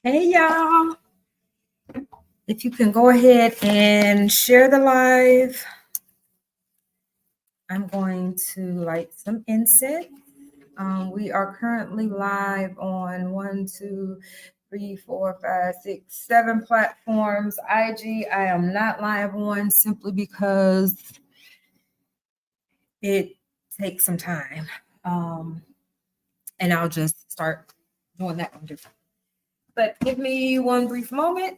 Hey y'all. If you can go ahead and share the live, I'm going to light some incense. We are currently live on 1, 2, 3, 4, 5, 6, 7 platforms. IG, I am not live on simply because it takes some time. And I'll just start doing that one different. But give me one brief moment.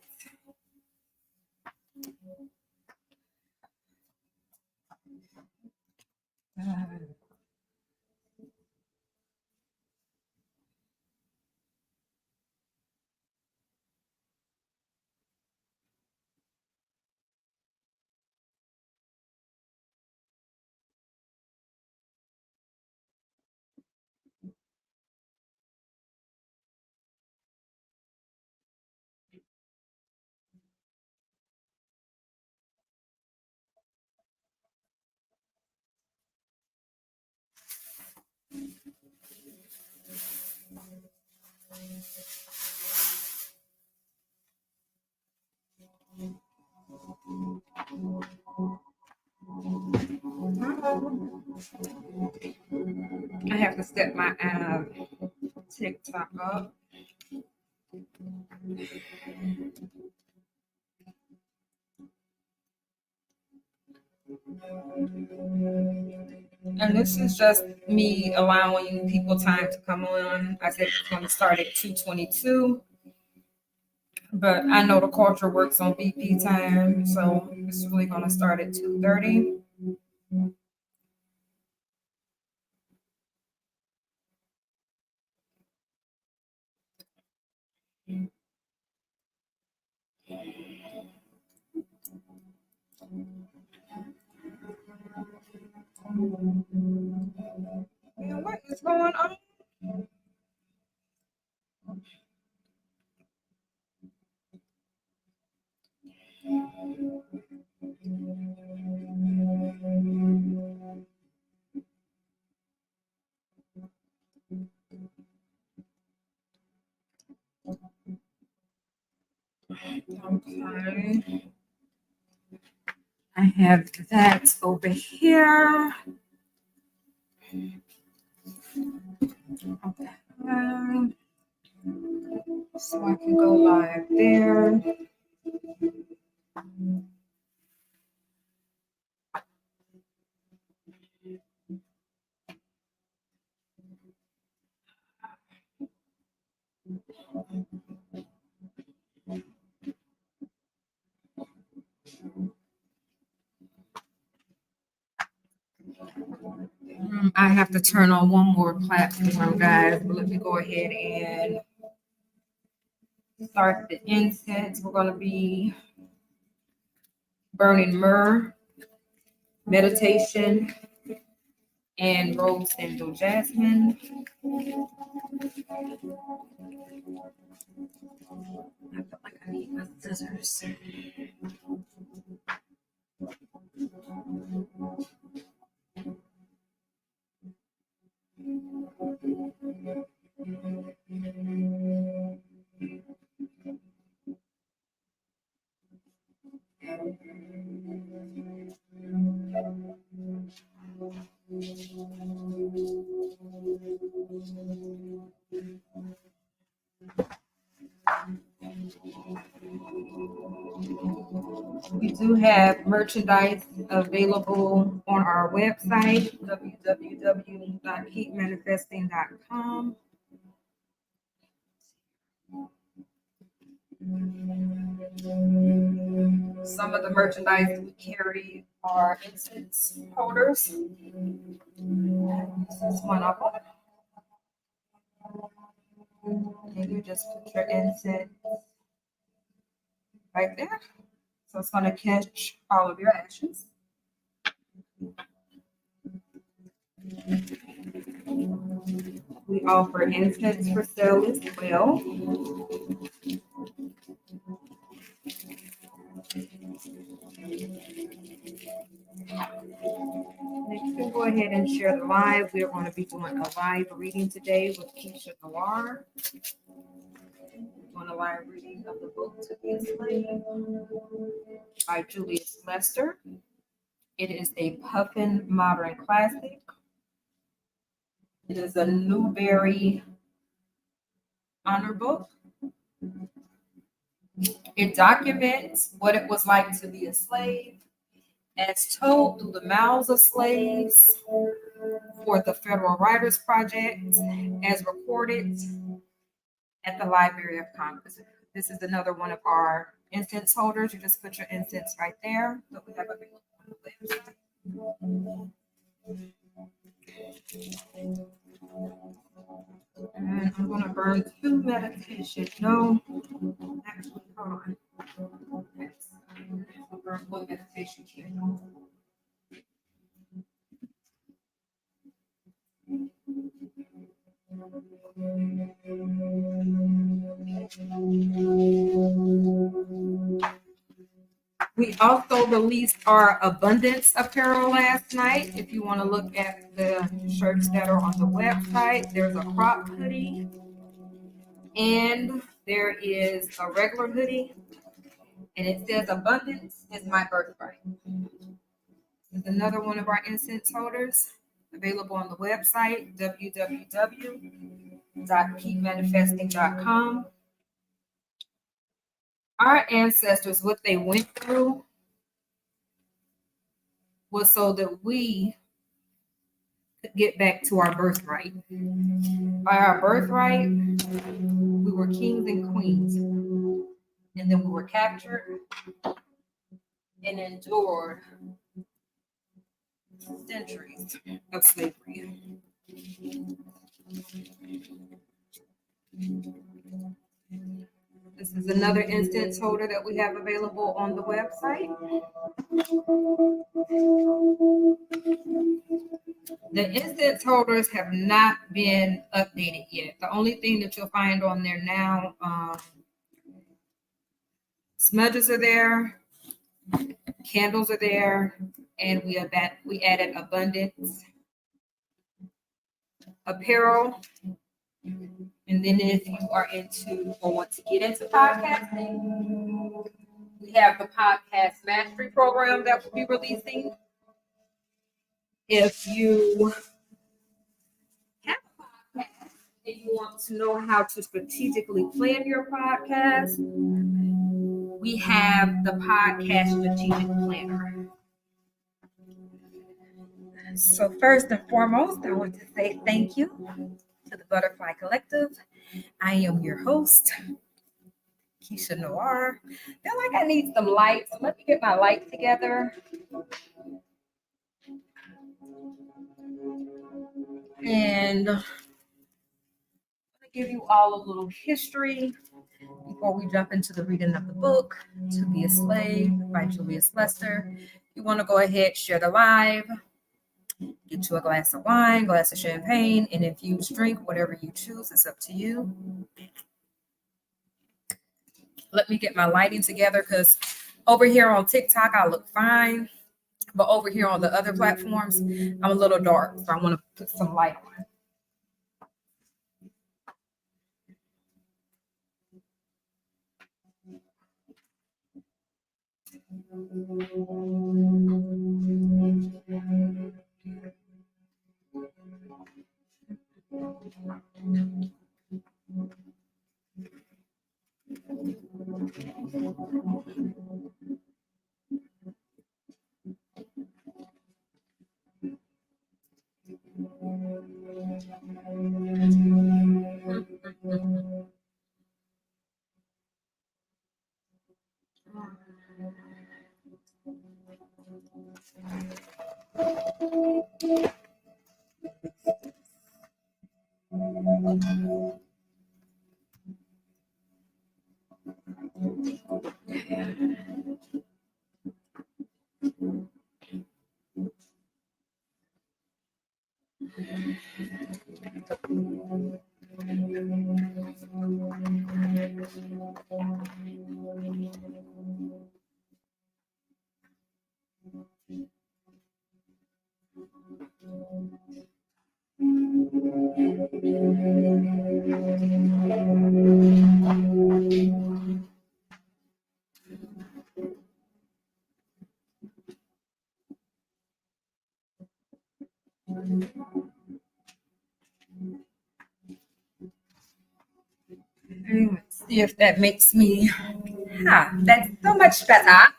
I have to set my TikTok up. And this is just me allowing people time to come on. I said it's going to start at 2:22, but I know the culture works on BP time, so it's really going to start at 2:30. Yeah, what is going on? Okay. I have that over here. Okay. So I can go live there. I have to turn on one more platform, guys, but let me go ahead and start the incense. We're going to be burning myrrh, meditation, and rose sandal jasmine. I feel like I need my scissors. We do have merchandise available on our website, www.keepmanifesting.com. Some of the merchandise that we carry are incense holders. This is one of them. And you just put your incense right there. So it's going to catch all of your ashes. We offer incense for sale as well. You can go ahead and share the live. We're going to be doing a live reading today with Keisha Noir. On a live reading of the book To Be a Slave by Julius Lester. It is a Puffin modern classic. It is a Newbery honor book. It documents what it was like to be a slave, as told through the mouths of slaves for the Federal Writers Project, as recorded at the Library of Congress. This is another one of our incense holders. You just put your incense right there. So we have available on the website. And I'm going to burn 2 meditation. No, actually, hold on. Yes. I'll burn 1 meditation here. We also released our abundance apparel last night. If you want to look at the shirts that are on the website, there's a crop hoodie and there is a regular hoodie, and it says abundance is my birthright. This is another one of our incense holders available on the website, www.keepmanifesting.com. Our ancestors, what they went through was so that we could get back to our birthright. By our birthright, we were kings and queens. And then we were captured and endured centuries of slavery. This is another incense holder that we have available on the website. The incense holders have not been updated yet. The only thing that you'll find on there now, smudges are there, candles are there, and we added abundance apparel. And then if you are into or want to get into podcasting, we have the Podcast Mastery Program that we'll be releasing. If you have a podcast and you want to know how to strategically plan your podcast, we have the Podcast Strategic Planner. So first and foremost, I want to say thank you to the Butterfly Collective. I am your host, Keisha Noir. I feel like I need some lights. So let me get my light together. And I'm going to give you all a little history before we jump into the reading of the book, To Be a Slave by Julius Lester. If you want to go ahead, share the live, get you a glass of wine, glass of champagne, and infused drink, whatever you choose, it's up to you. Let me get my lighting together because over here on TikTok, I look fine. But over here on the other platforms, I'm a little dark. So I want to put some light on. Let's see if that makes me. That's so much better.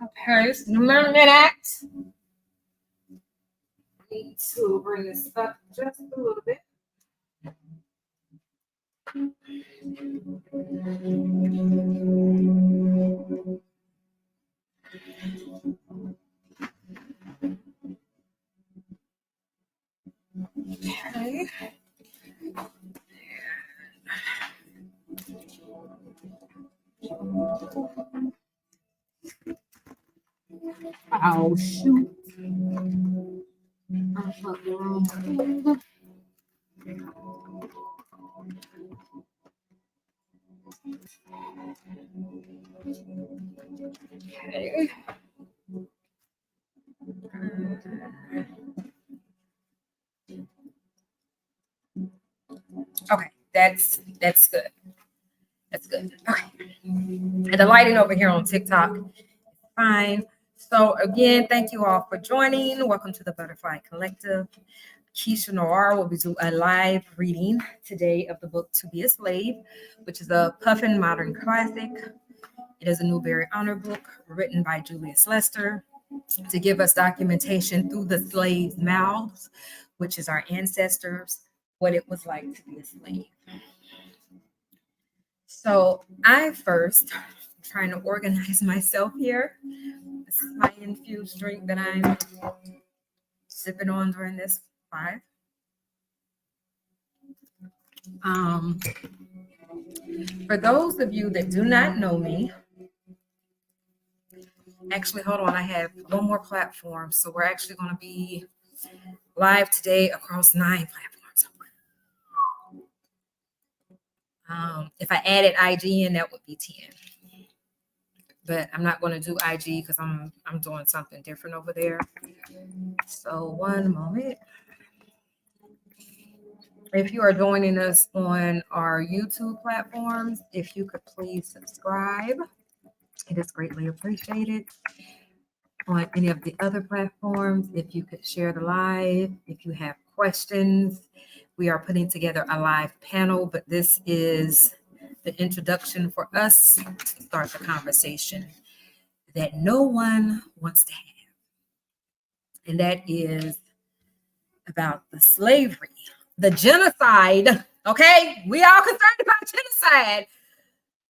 Okay, just a minute. Need to bring this up just a little bit. Okay. Oh shoot. Okay. Okay, that's good. That's good. Okay. And the lighting over here on TikTok, fine. So again, thank you all for joining. Welcome to the Butterfly Collective. Keisha Noir will be doing a live reading today of the book To Be a Slave, which is a Puffin modern classic. It is a Newbery Honor book written by Julius Lester to give us documentation through the slaves' mouths, which is our ancestors, what it was like to be a slave. So I first trying to organize myself here. This is my infused drink that I'm sipping on during this five. For those of you that do not know me, actually, hold on, I have one more platform. So we're actually going to be live today across 9 platforms. If I added IG in, that would be 10. But I'm not going to do IG because I'm doing something different over there. So one moment. If you are joining us on our YouTube platforms, if you could please subscribe, it is greatly appreciated. On any of the other platforms, if you could share the live, if you have questions, we are putting together a live panel, but this is the introduction for us to start the conversation that no one wants to have. And that is about the slavery, the genocide. Okay, we all concerned about genocide,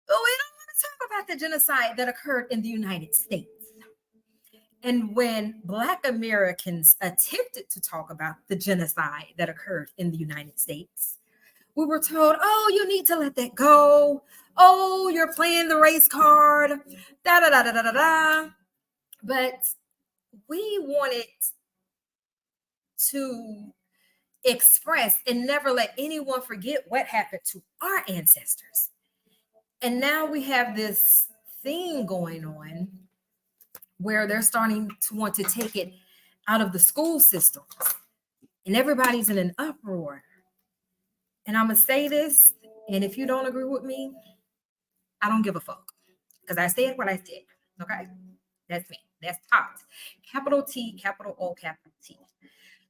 but we don't want to talk about the genocide that occurred in the United States. And when Black Americans attempted to talk about the genocide that occurred in the United States, we were told, oh, you need to let that go. Oh, you're playing the race card. Da da da da da da da. But we wanted to express and never let anyone forget what happened to our ancestors. And now we have this thing going on where they're starting to want to take it out of the school systems. And everybody's in an uproar. And I'm going to say this, and if you don't agree with me, I don't give a fuck. Because I said what I said, okay? That's me. That's TOT. Capital T, capital O, capital T.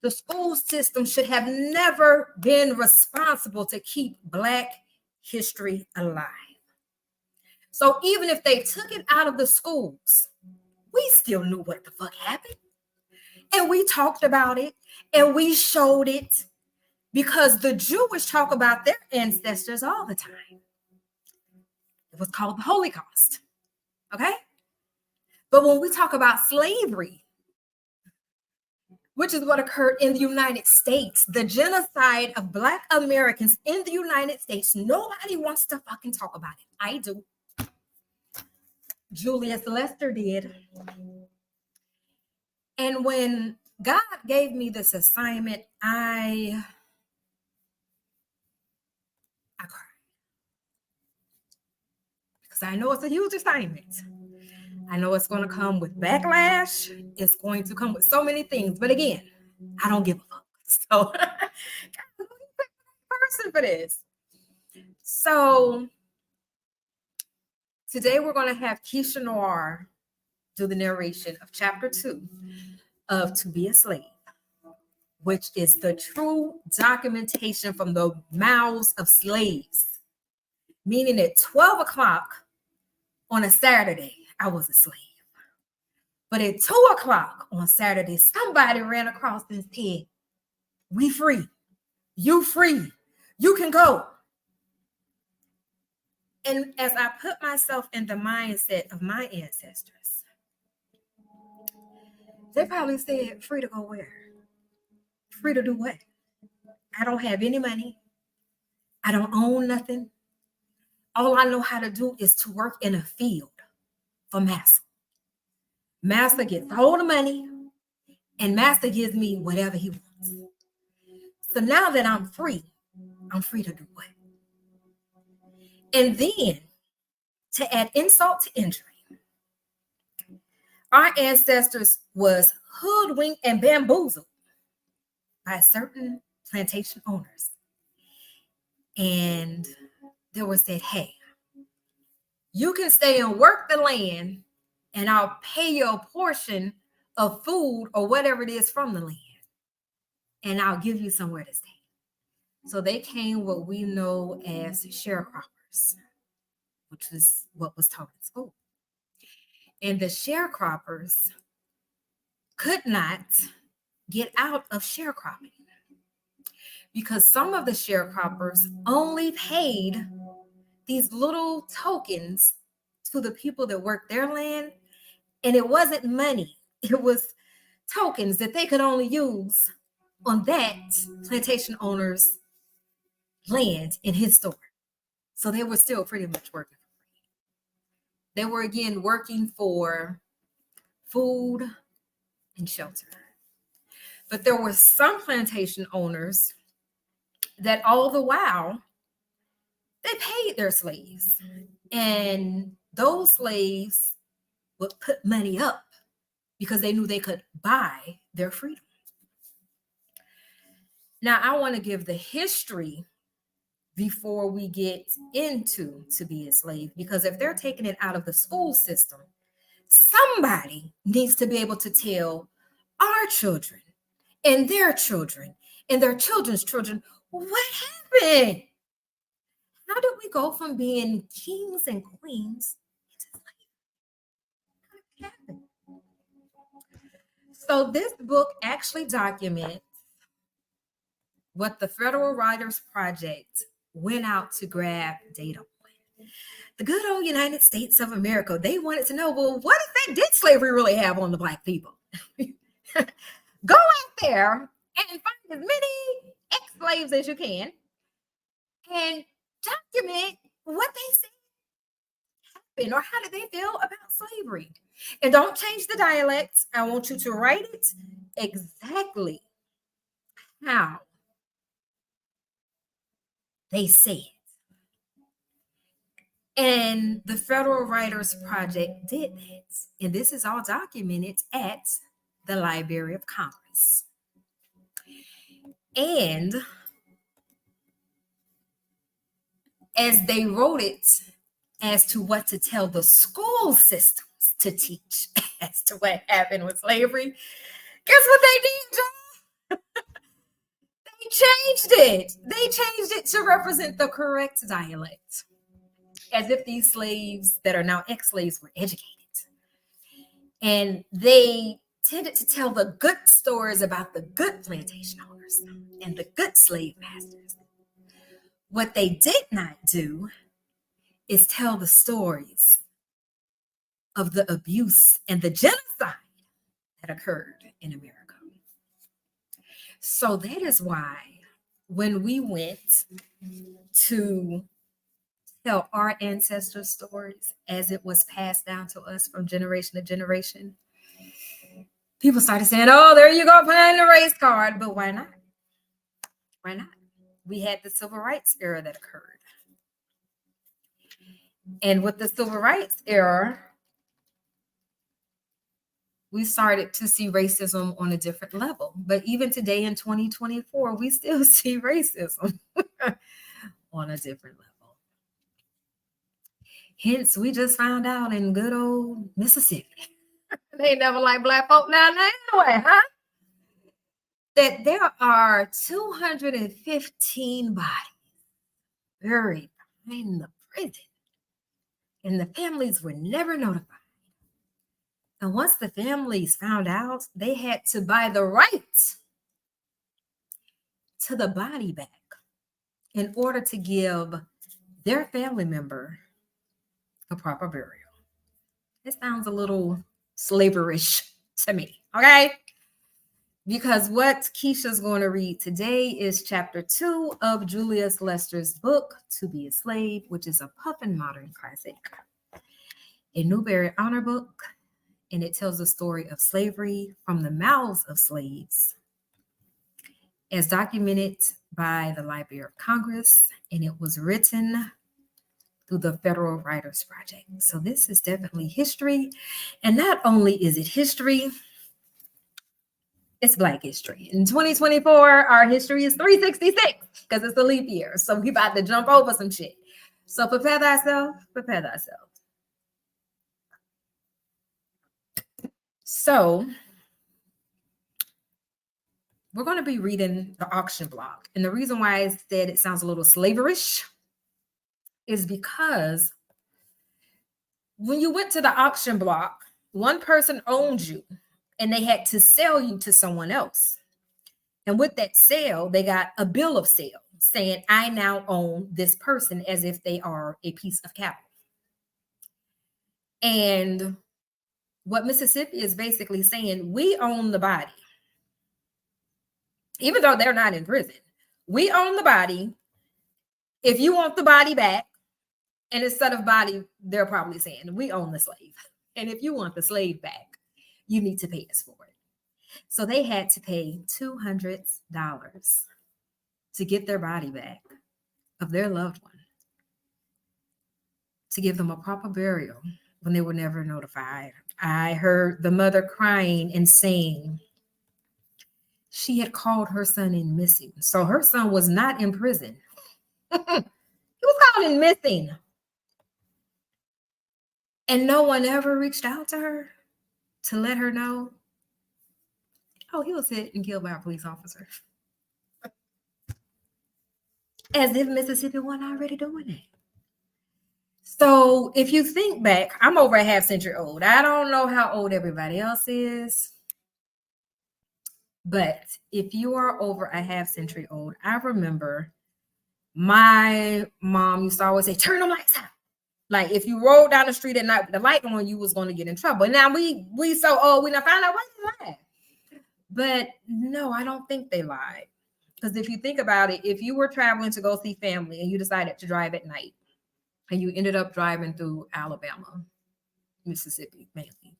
The school system should have never been responsible to keep Black history alive. So even if they took it out of the schools, we still knew what the fuck happened. And we talked about it and we showed it because the Jewish talk about their ancestors all the time. It was called the Holocaust. Okay? But when we talk about slavery, which is what occurred in the United States, the genocide of Black Americans in the United States, nobody wants to fucking talk about it. I do. Julius Lester did. And when God gave me this assignment, I cried. Because I know it's a huge assignment. I know it's going to come with backlash. It's going to come with so many things. But again, I don't give a fuck. So, person for this. So, today we're going to have Keisha Noir do the narration of chapter 2 of To Be a Slave, which is the true documentation from the mouths of slaves, meaning at 12 o'clock on a Saturday, I was a slave. But at 2 o'clock on Saturday, somebody ran across and said, we free, you free, you can go. And as I put myself in the mindset of my ancestors, they probably said, free to go where? Free to do what? I don't have any money. I don't own nothing. All I know how to do is to work in a field for master. Master gets all the money, and master gives me whatever he wants. So now that I'm free to do what? And then, to add insult to injury, our ancestors was hoodwinked and bamboozled by certain plantation owners. And they were said, hey, you can stay and work the land and I'll pay you a portion of food or whatever it is from the land. And I'll give you somewhere to stay. So they came what we know as sharecroppers, which is what was taught in school. And the sharecroppers could not get out of sharecropping because some of the sharecroppers only paid these little tokens to the people that worked their land. And it wasn't money. It was tokens that they could only use on that plantation owner's land in his store. So they were still pretty much working for free. They were again working for food and shelter. But there were some plantation owners that all the while they paid their slaves. And those slaves would put money up because they knew they could buy their freedom. Now, I want to give the history before we get into To Be a Slave, because if they're taking it out of the school system, somebody needs to be able to tell our children and their children and their children's children what happened. How did we go from being kings and queens to slavery? How did it happen? So this book actually documents what the Federal Writers Project went out to grab data on. The good old United States of America, they wanted to know, well, what effect did slavery really have on the Black people? Go out there and find as many ex-slaves as you can and document what they said happened or how did they feel about slavery. And don't change the dialects. I want you to write it exactly how they said. And the Federal Writers Project did that. And this is all documented at the Library of Congress. And as they wrote it as to what to tell the school systems to teach as to what happened with slavery, guess what they did, John? They changed it. They changed it to represent the correct dialect, as if these slaves that are now ex-slaves were educated. And they tended to tell the good stories about the good plantation owners and the good slave masters. What they did not do is tell the stories of the abuse and the genocide that occurred in America. So that is why when we went to tell our ancestors' stories as it was passed down to us from generation to generation, people started saying, oh, there you go, playing the race card. But why not? Why not? We had the civil rights era that occurred. And with the civil rights era, we started to see racism on a different level. But even today in 2024, we still see racism on a different level. Hence, we just found out in good old Mississippi, they never like Black folk now anyway, huh? That there are 215 bodies buried in the prison, and the families were never notified. And once the families found out, they had to buy the right to the body back in order to give their family member a proper burial. It sounds a little slaverish to me, okay? Because what Keisha's going to read today is chapter 2 of Julius Lester's book, To Be a Slave, which is a Puffin modern classic, a Newbery Honor book, and it tells the story of slavery from the mouths of slaves as documented by the Library of Congress, and it was written through the Federal Writers Project. So this is definitely history, and not only is it history, it's Black history. In 2024, our history is 366 because it's a leap year. So we about to jump over some shit. So prepare thyself, prepare thyself. So we're going to be reading the auction block. And the reason why I said it sounds a little slaverish is because when you went to the auction block, one person owned you and they had to sell you to someone else. And with that sale, they got a bill of sale saying, I now own this person, as if they are a piece of cattle. And what Mississippi is basically saying, we own the body. Even though they're not in prison, we own the body. If you want the body back, and instead of body, they're probably saying, we own the slave. And if you want the slave back, you need to pay us for it. So they had to pay $200 to get their body back of their loved one, to give them a proper burial when they were never notified. I heard the mother crying and saying she had called her son in missing. So her son was not in prison. He was called in missing. And no one ever reached out to her to let her know, oh, he was hit and killed by a police officer. As if Mississippi wasn't already doing it. So if you think back, I'm over a half century old. I don't know how old everybody else is. But if you are over a half century old, I remember my mom used to always say, turn the lights out. Like if you rolled down the street at night with the light on, you was going to get in trouble. Now we so old, we now found out why they lied. But no, I don't think they lied. Because if you think about it, if you were traveling to go see family and you decided to drive at night and you ended up driving through Alabama, Mississippi, mainly,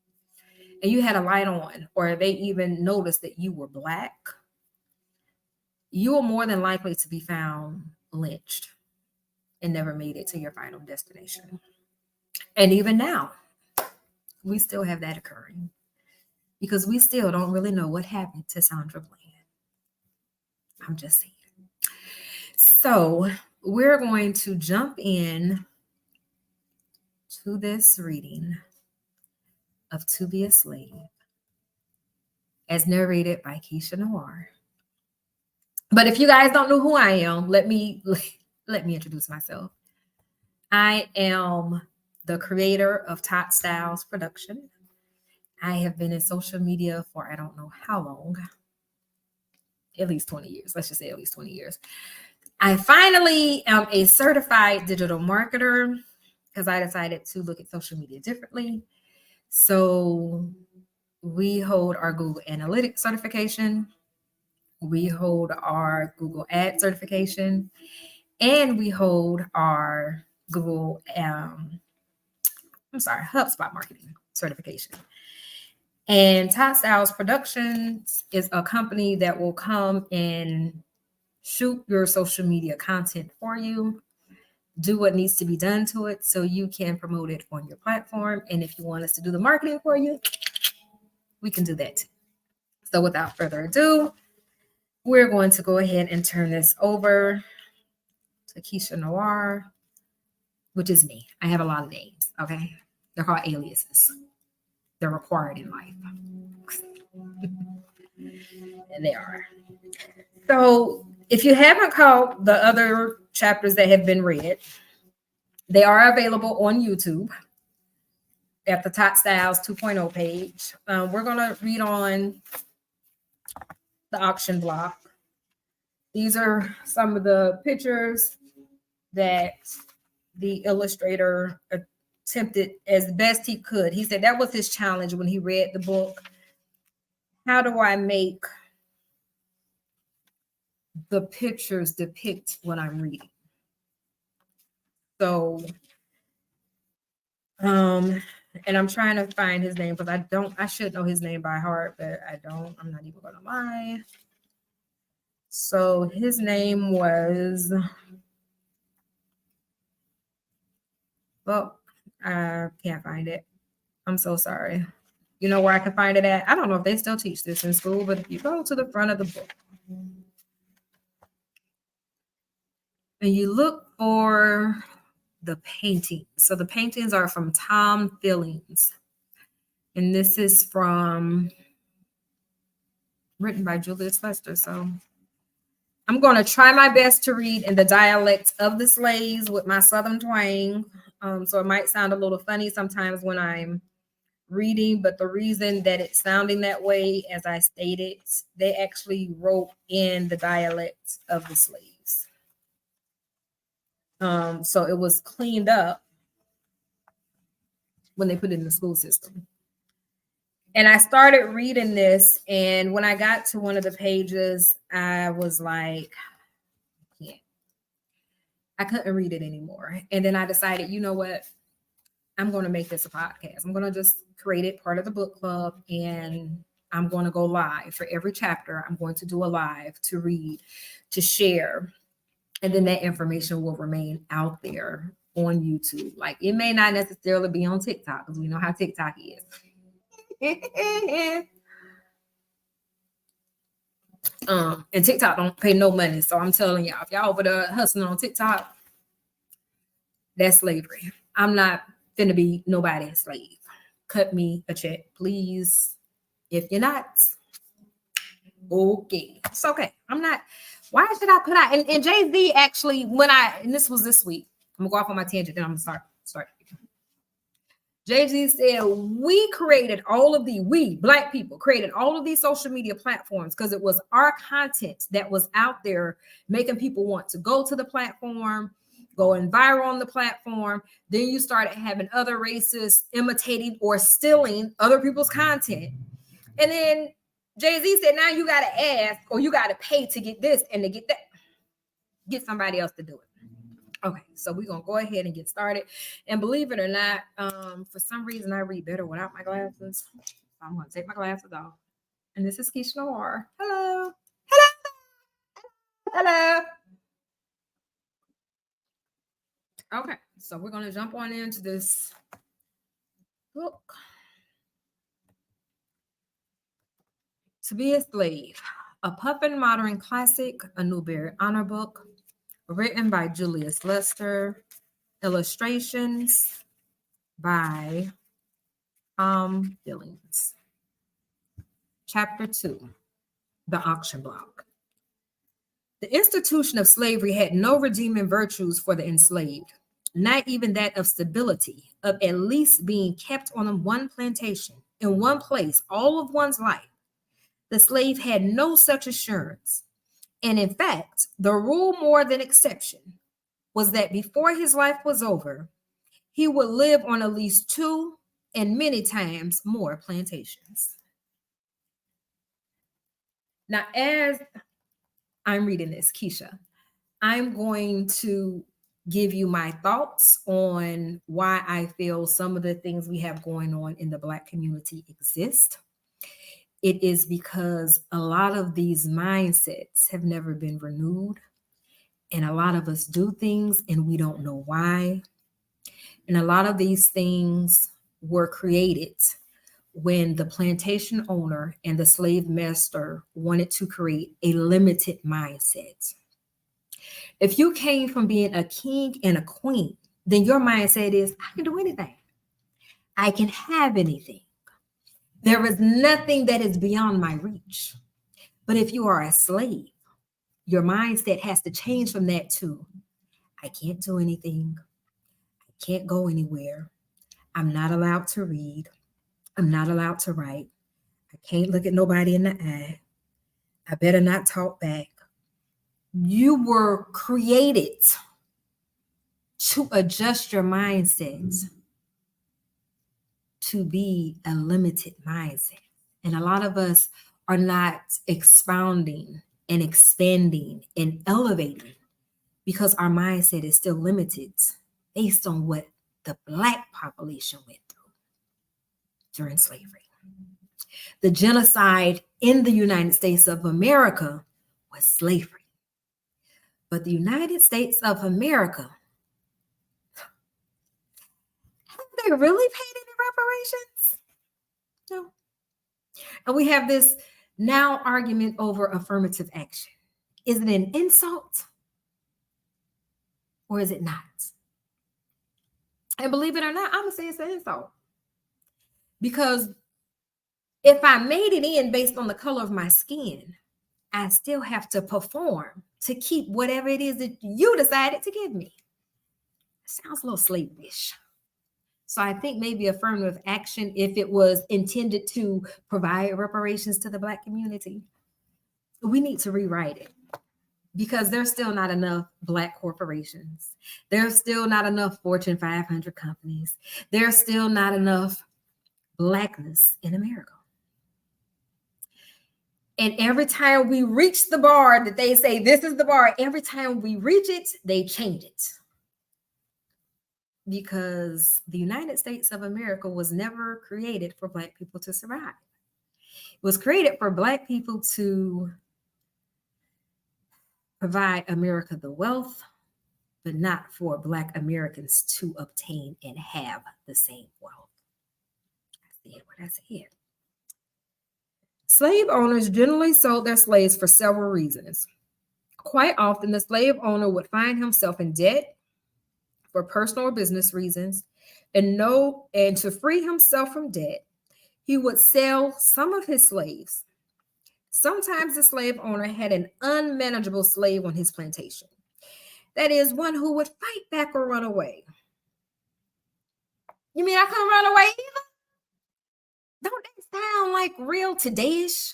and you had a light on, or they even noticed that you were Black, you were more than likely to be found lynched and never made it to your final destination. And even now, we still have that occurring because we still don't really know what happened to Sandra Bland. I'm just saying. So we're going to jump in to this reading of To Be a Slave, as narrated by Keisha Noir. But if you guys don't know who I am, let me introduce myself. I am the creator of Tot Styles Production. I have been in social media for I don't know how long, at least 20 years. Let's just say at least 20 years. I finally am a certified digital marketer because I decided to look at social media differently. So we hold our Google Analytics certification. We hold our Google Ad certification. And we hold our Google, HubSpot marketing certification. And Tot Styles Productions is a company that will come and shoot your social media content for you, do what needs to be done to it so you can promote it on your platform. And if you want us to do the marketing for you, we can do that too. So without further ado, we're going to go ahead and turn this over to Keisha Noir, which is me. I have a lot of names, okay? They're called aliases. They're required in life. And they are. So if you haven't caught the other chapters that have been read, they are available on YouTube at the Top Styles 2.0 page. We're going to read on the auction block. These are some of the pictures that the illustrator attempted as best he could. He said that was his challenge when he read the book. How do I make the pictures depict what I'm reading? So, and I'm trying to find his name because I should know his name by heart, but I don't. I'm not even going to lie. So his name was, well, I can't find it. I'm so sorry. You know where I can find it at? I don't know if they still teach this in school, but if you go to the front of the book and you look for the painting. So the paintings are from Tom Fillings. And this is written by Julius Lester. So I'm going to try my best to read in the dialect of the slaves with my Southern twang. So it might sound a little funny sometimes when I'm reading, but the reason that it's sounding that way, as I stated, they actually wrote in the dialect of the slaves. So it was cleaned up when they put it in the school system. And I started reading this, and when I got to one of the pages, I was like, I couldn't read it anymore. And then I decided, you know what? I'm going to make this a podcast. I'm going to just create it part of the book club, and I'm going to go live for every chapter. I'm going to do a live to read, to share, and then that information will remain out there on YouTube. Like, it may not necessarily be on TikTok because we know how TikTok is. And TikTok don't pay no money. So I'm telling y'all, if y'all over there hustling on TikTok, that's slavery. I'm not finna be nobody's slave. Cut me a check, please. If you're not, okay. It's okay. I'm not. Why should I put out? And Jay-Z actually, and this was this week, I'm gonna go off on my tangent, then I'm gonna start. Jay-Z said, we Black people created all of these social media platforms because it was our content that was out there making people want to go to the platform, going viral on the platform. Then you started having other races imitating or stealing other people's content. And then Jay-Z said, now you got to ask or you got to pay to get this and to get that. Get somebody else to do it. Okay, so we're going to go ahead and get started. And believe it or not, for some reason, I read better without my glasses. So I'm going to take my glasses off. And this is Keisha Noir. Hello. Hello. Okay, so we're going to jump on into this book. To Be a Slave, a Puffin modern classic, a Newbery Honor Book, written by Julius Lester, illustrations by Tom Fillings. Chapter 2, The Auction Block. The institution of slavery had no redeeming virtues for the enslaved, not even that of stability, of at least being kept on one plantation, in one place, all of one's life. The slave had no such assurance. And in fact, the rule more than exception was that before his life was over, he would live on at least 2 and many times more plantations. Now, as I'm reading this, Keisha, I'm going to give you my thoughts on why I feel some of the things we have going on in the Black community exist. It is because a lot of these mindsets have never been renewed. And a lot of us do things and we don't know why. And a lot of these things were created when the plantation owner and the slave master wanted to create a limited mindset. If you came from being a king and a queen, then your mindset is, I can do anything. I can have anything. There is nothing that is beyond my reach. But if you are a slave, your mindset has to change from that to, I can't do anything. I can't go anywhere. I'm not allowed to read. I'm not allowed to write. I can't look at nobody in the eye. I better not talk back. You were created to adjust your mindset to be a limited mindset. And a lot of us are not expounding and expanding and elevating because our mindset is still limited based on what the Black population went through during slavery. The genocide in the United States of America was slavery. But the United States of America, have they really paid any reparations? No. And we have this now argument over affirmative action. Is it an insult or is it not? And believe it or not, I'm going to say it's an insult. Because if I made it in based on the color of my skin, I still have to perform to keep whatever it is that you decided to give me. Sounds a little slavish. So I think maybe affirmative action, if it was intended to provide reparations to the Black community, we need to rewrite it because there's still not enough Black corporations. There's still not enough Fortune 500 companies. There's still not enough Blackness in America. And every time we reach the bar that they say, this is the bar, every time we reach it, they change it. Because the United States of America was never created for Black people to survive. It was created for Black people to provide America the wealth, but not for Black Americans to obtain and have the same wealth. I said what I said. Slave owners generally sold their slaves for several reasons. Quite often, the slave owner would find himself in debt for personal or business reasons, and to free himself from debt, he would sell some of his slaves. Sometimes the slave owner had an unmanageable slave on his plantation. That is, one who would fight back or run away. You mean I couldn't run away either? Don't that sound like real today-ish?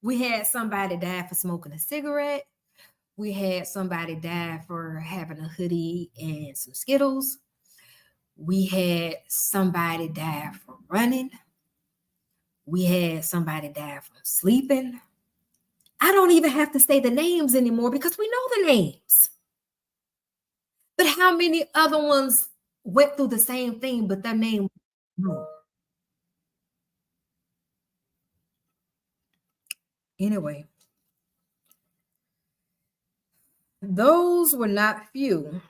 We had somebody die for smoking a cigarette. We had somebody die for having a hoodie and some Skittles. We had somebody die for running. We had somebody die from sleeping. I don't even have to say the names anymore because we know the names. But how many other ones went through the same thing, but their name was wrong? Anyway, those were not few,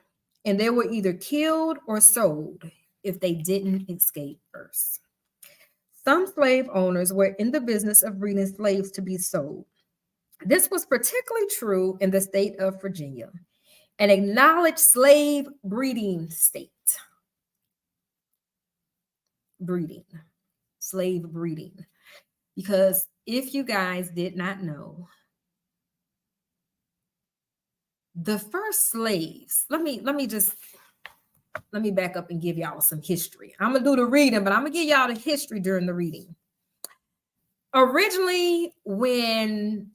and they were either killed or sold if they didn't escape first. Some slave owners were in the business of breeding slaves to be sold. This was particularly true in the state of Virginia, an acknowledged slave breeding state. Slave breeding. Because if you guys did not know, the first slaves, let me back up and give y'all some history. I'm gonna do the reading, but I'm gonna give y'all the history during the reading. Originally, when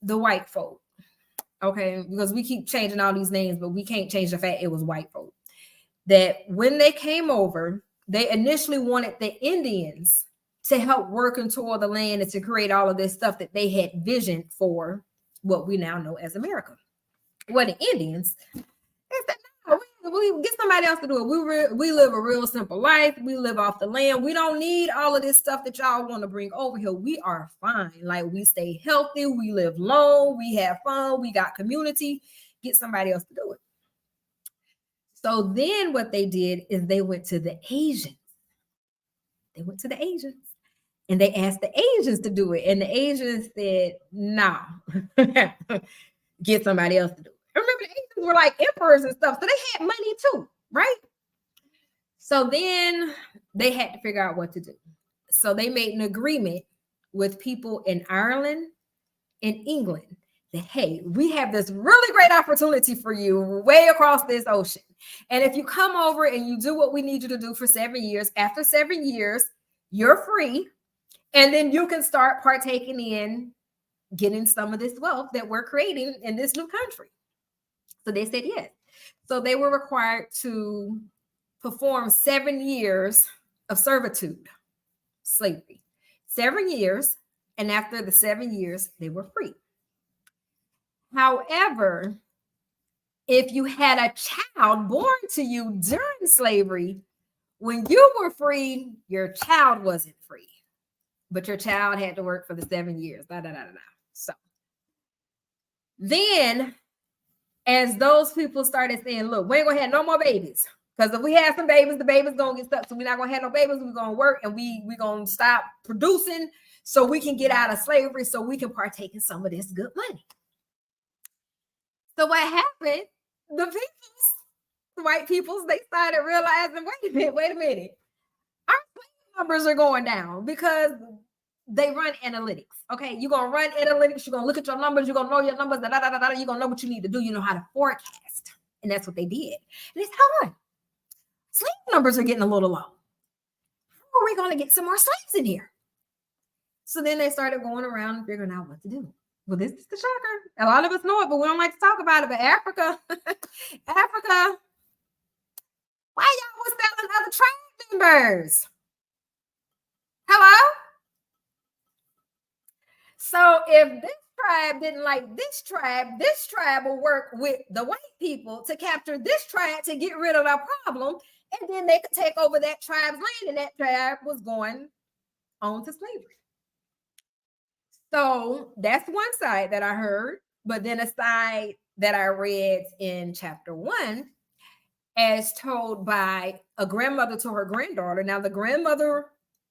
the white folk, okay, because we keep changing all these names, but we can't change the fact it was white folk, that when they came over, they initially wanted the Indians to help work and toil the land and to create all of this stuff that they had visioned for what we now know as America. Well, the Indians, they said, no, we get somebody else to do it. We live a real simple life. We live off the land. We don't need all of this stuff that y'all want to bring over here. We are fine. Like, we stay healthy. We live long. We have fun. We got community. Get somebody else to do it. So then what they did is they went to the Asians. They went to the Asians and they asked the Asians to do it. And the Asians said, no, get somebody else to do it. Remember, the Asians were like emperors and stuff. So they had money too, right? So then they had to figure out what to do. So they made an agreement with people in Ireland and England that, hey, we have this really great opportunity for you way across this ocean. And if you come over and you do what we need you to do for 7 years, after 7 years, you're free. And then you can start partaking in getting some of this wealth that we're creating in this new country. So they said yes. So they were required to perform 7 years of servitude, slavery, 7 years. And after the 7 years, they were free. However, if you had a child born to you during slavery, when you were free, your child wasn't free, but your child had to work for the 7 years. So then, as those people started saying, look, we ain't gonna have no more babies. Because if we have some babies, the babies gonna get stuck. So we're not gonna have no babies. We're gonna work and we're gonna stop producing so we can get out of slavery, so we can partake in some of this good money. So what happened? The white peoples, they started realizing, wait a minute. Our slave numbers are going down because they run analytics. Okay, you're gonna run analytics. You're gonna look at your numbers. You're gonna know your numbers. You're gonna know what you need to do. You know how to forecast, and that's what they did. And it's hold on. Slave numbers are getting a little low. How are we going to get some more slaves in here? So then they started going around and figuring out what to do. Well, this is the shocker. A lot of us know it, but we don't like to talk about it. But Africa, why y'all was selling other tribe members? Hello? So if this tribe didn't like this tribe will work with the white people to capture this tribe to get rid of our problem. And then they could take over that tribe's land, and that tribe was going on to slavery. So that's one side that I heard. But then a side that I read in chapter 1, as told by a grandmother to her granddaughter. Now, the grandmother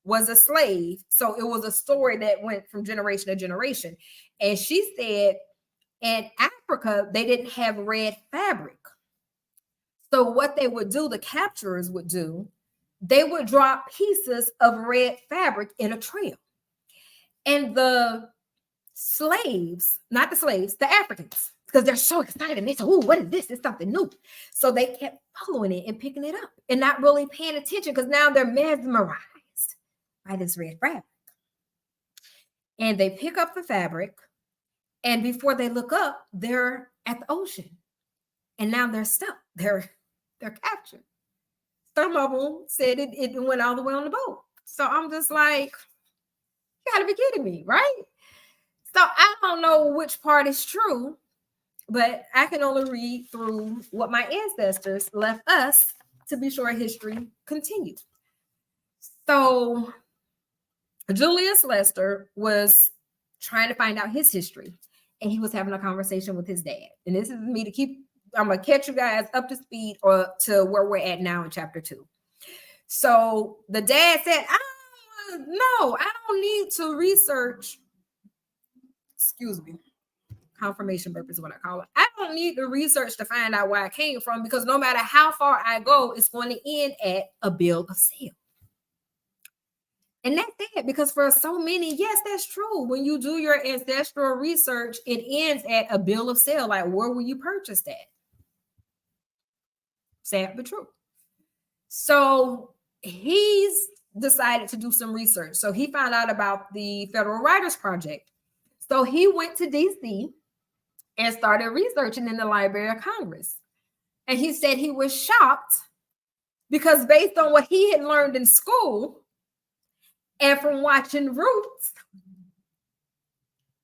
was a slave. So it was a story that went from generation to generation. And she said in Africa, they didn't have red fabric. So what they would do, the capturers would do, they would drop pieces of red fabric in a trail. And the slaves, not the slaves, the Africans, because they're so excited. And they say, oh, what is this? It's something new. So they kept following it and picking it up and not really paying attention, because now they're mesmerized by this red fabric. And they pick up the fabric, and before they look up, they're at the ocean. And now they're stuck. They're captured. Some of them said it went all the way on the boat. So I'm just like, you gotta be kidding me, right? So I don't know which part is true, but I can only read through what my ancestors left us to be sure history continues. So Julius Lester was trying to find out his history, and he was having a conversation with his dad. And this is me I'm going to catch you guys up to speed or to where we're at now in chapter 2. So the dad said, I don't need to research. Excuse me. Confirmation purpose is what I call it. I don't need to research to find out where I came from, because no matter how far I go, it's going to end at a bill of sale. And that's it, because for so many, yes, that's true. When you do your ancestral research, it ends at a bill of sale. Like, where will you purchase that? Sad but true. So he's decided to do some research. So he found out about the Federal Writers Project. So he went to DC and started researching in the Library of Congress. And he said he was shocked because based on what he had learned in school and from watching Roots,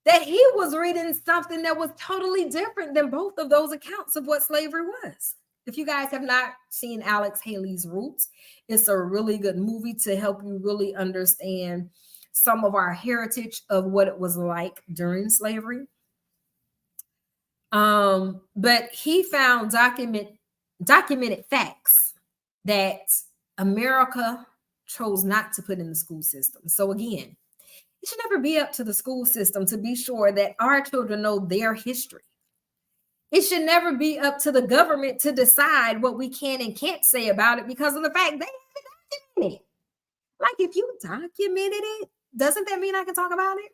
that he was reading something that was totally different than both of those accounts of what slavery was. If you guys have not seen Alex Haley's Roots, it's a really good movie to help you really understand some of our heritage of what it was like during slavery. But he found documented facts that America chose not to put in the school system. So again, it should never be up to the school system to be sure that our children know their history. It should never be up to the government to decide what we can and can't say about it because of the fact they haven't documented it. Like, if you documented it, doesn't that mean I can talk about it?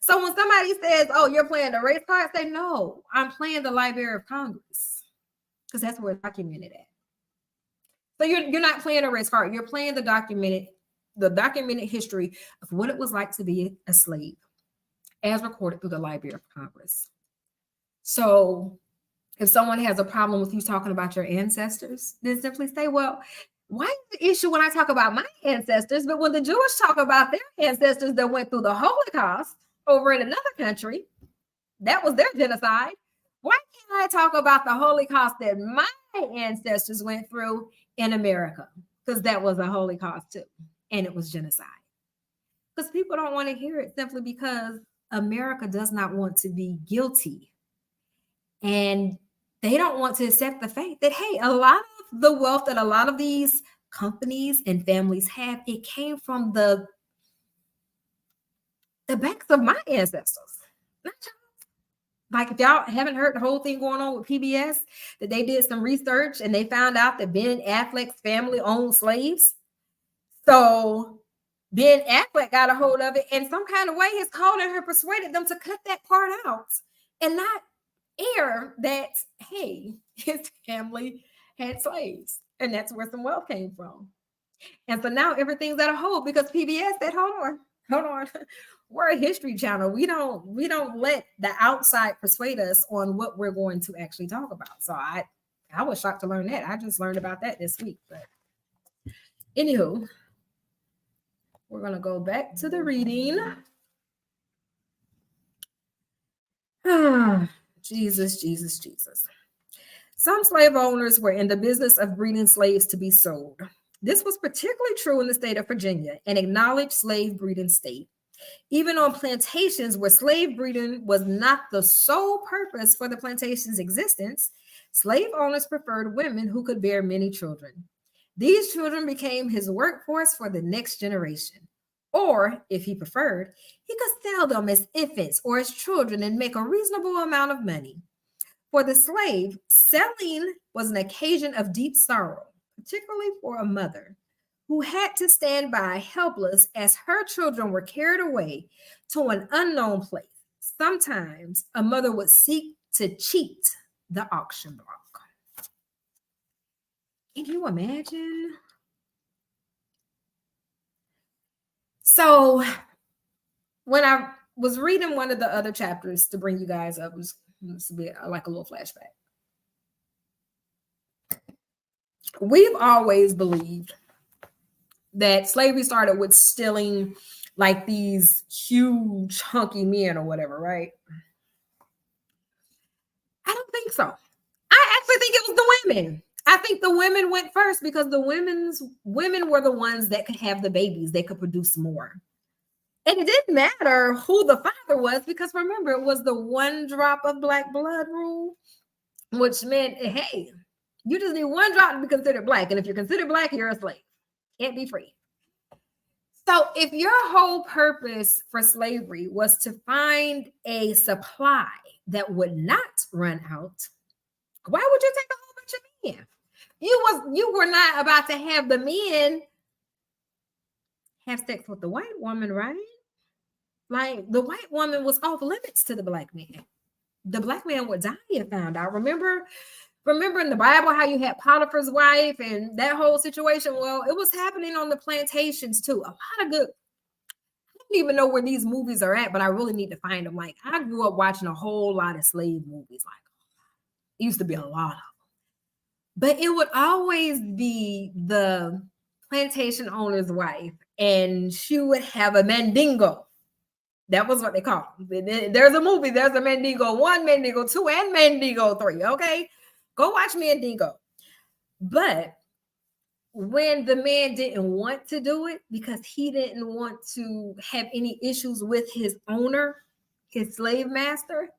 So when somebody says, oh, you're playing the race card, I say, no, I'm playing the Library of Congress because that's where it's documented at. So you're not playing a race card. You're playing the documented history of what it was like to be a slave as recorded through the Library of Congress. So if someone has a problem with you talking about your ancestors, then simply say, well, why is the issue when I talk about my ancestors, but when the Jewish talk about their ancestors that went through the Holocaust over in another country, that was their genocide. Why can't I talk about the Holocaust that my ancestors went through in America? Because that was a Holocaust too, and it was genocide. Because people don't want to hear it simply because America does not want to be guilty. And they don't want to accept the fact that, hey, a lot of the wealth that a lot of these companies and families have, it came from the backs of my ancestors. Not y'all. Like, if y'all haven't heard the whole thing going on with PBS, that they did some research and they found out that Ben Affleck's family owned slaves. So Ben Affleck got a hold of it, and some kind of way his calling her persuaded them to cut that part out and not air that, hey, his family had slaves, and that's where some wealth came from. And so now everything's at a hold because PBS said, hold on, we're a history channel. We don't let the outside persuade us on what we're going to actually talk about. So I was shocked to learn that. I just learned about that this week. But anywho, we're gonna go back to the reading. Jesus. Some slave owners were in the business of breeding slaves to be sold. This was particularly true in the state of Virginia, an acknowledged slave breeding state. Even on plantations where slave breeding was not the sole purpose for the plantation's existence, slave owners preferred women who could bear many children. These children became his workforce for the next generation. Or, if he preferred, he could sell them as infants or as children and make a reasonable amount of money. For the slave, selling was an occasion of deep sorrow, particularly for a mother who had to stand by helpless as her children were carried away to an unknown place. Sometimes a mother would seek to cheat the auction block. Can you imagine? So when I was reading one of the other chapters to bring you guys up, this will be like a little flashback. We've always believed that slavery started with stealing like these huge hunky men or whatever, right? I don't think so. I actually think it was the women. I think the women went first because the women were the ones that could have the babies. They could produce more. And it didn't matter who the father was because remember, it was the one drop of black blood rule, which meant, hey, you just need one drop to be considered black. And if you're considered black, you're a slave. Can't be free. So if your whole purpose for slavery was to find a supply that would not run out, why would you take a whole bunch of men? You were not about to have the men have sex with the white woman, right? Like, the white woman was off limits to the black man. The black man would die if found out. Remember in the Bible how you had Potiphar's wife and that whole situation? Well, it was happening on the plantations too. A lot of good. I don't even know where these movies are at, but I really need to find them. Like, I grew up watching a whole lot of slave movies. Like, it used to be a lot of them. But it would always be the plantation owner's wife, and she would have a mandingo. That was what they called it. There's a movie, there's a Mandingo 1, Mandingo 2, and Mandingo 3, okay? Go watch Mandingo. But when the man didn't want to do it because he didn't want to have any issues with his owner, his slave master,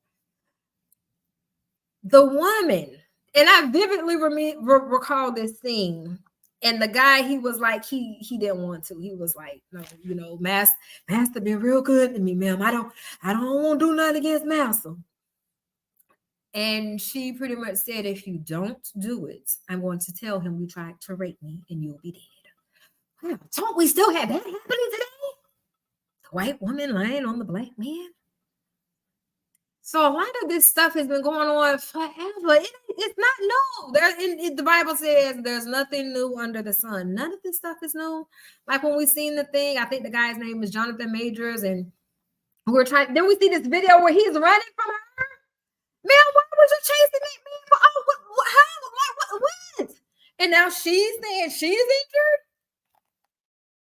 the woman, and I vividly recall this scene And the guy, he was like, he didn't want to. He was like, no, you know, Master been real good to me, ma'am. I don't want to do nothing against Master. And she pretty much said, if you don't do it, I'm going to tell him you tried to rape me and you'll be dead. Well, don't we still have that happening today? The white woman lying on the black man. So a lot of this stuff has been going on forever. It's not new. The Bible says there's nothing new under the sun. None of this stuff is new. Like when we seen the thing, I think the guy's name is Jonathan Majors, and we're trying. Then we see this video where he's running from her. Man, why was you chasing me? Man, oh, what? And now she's saying she's injured.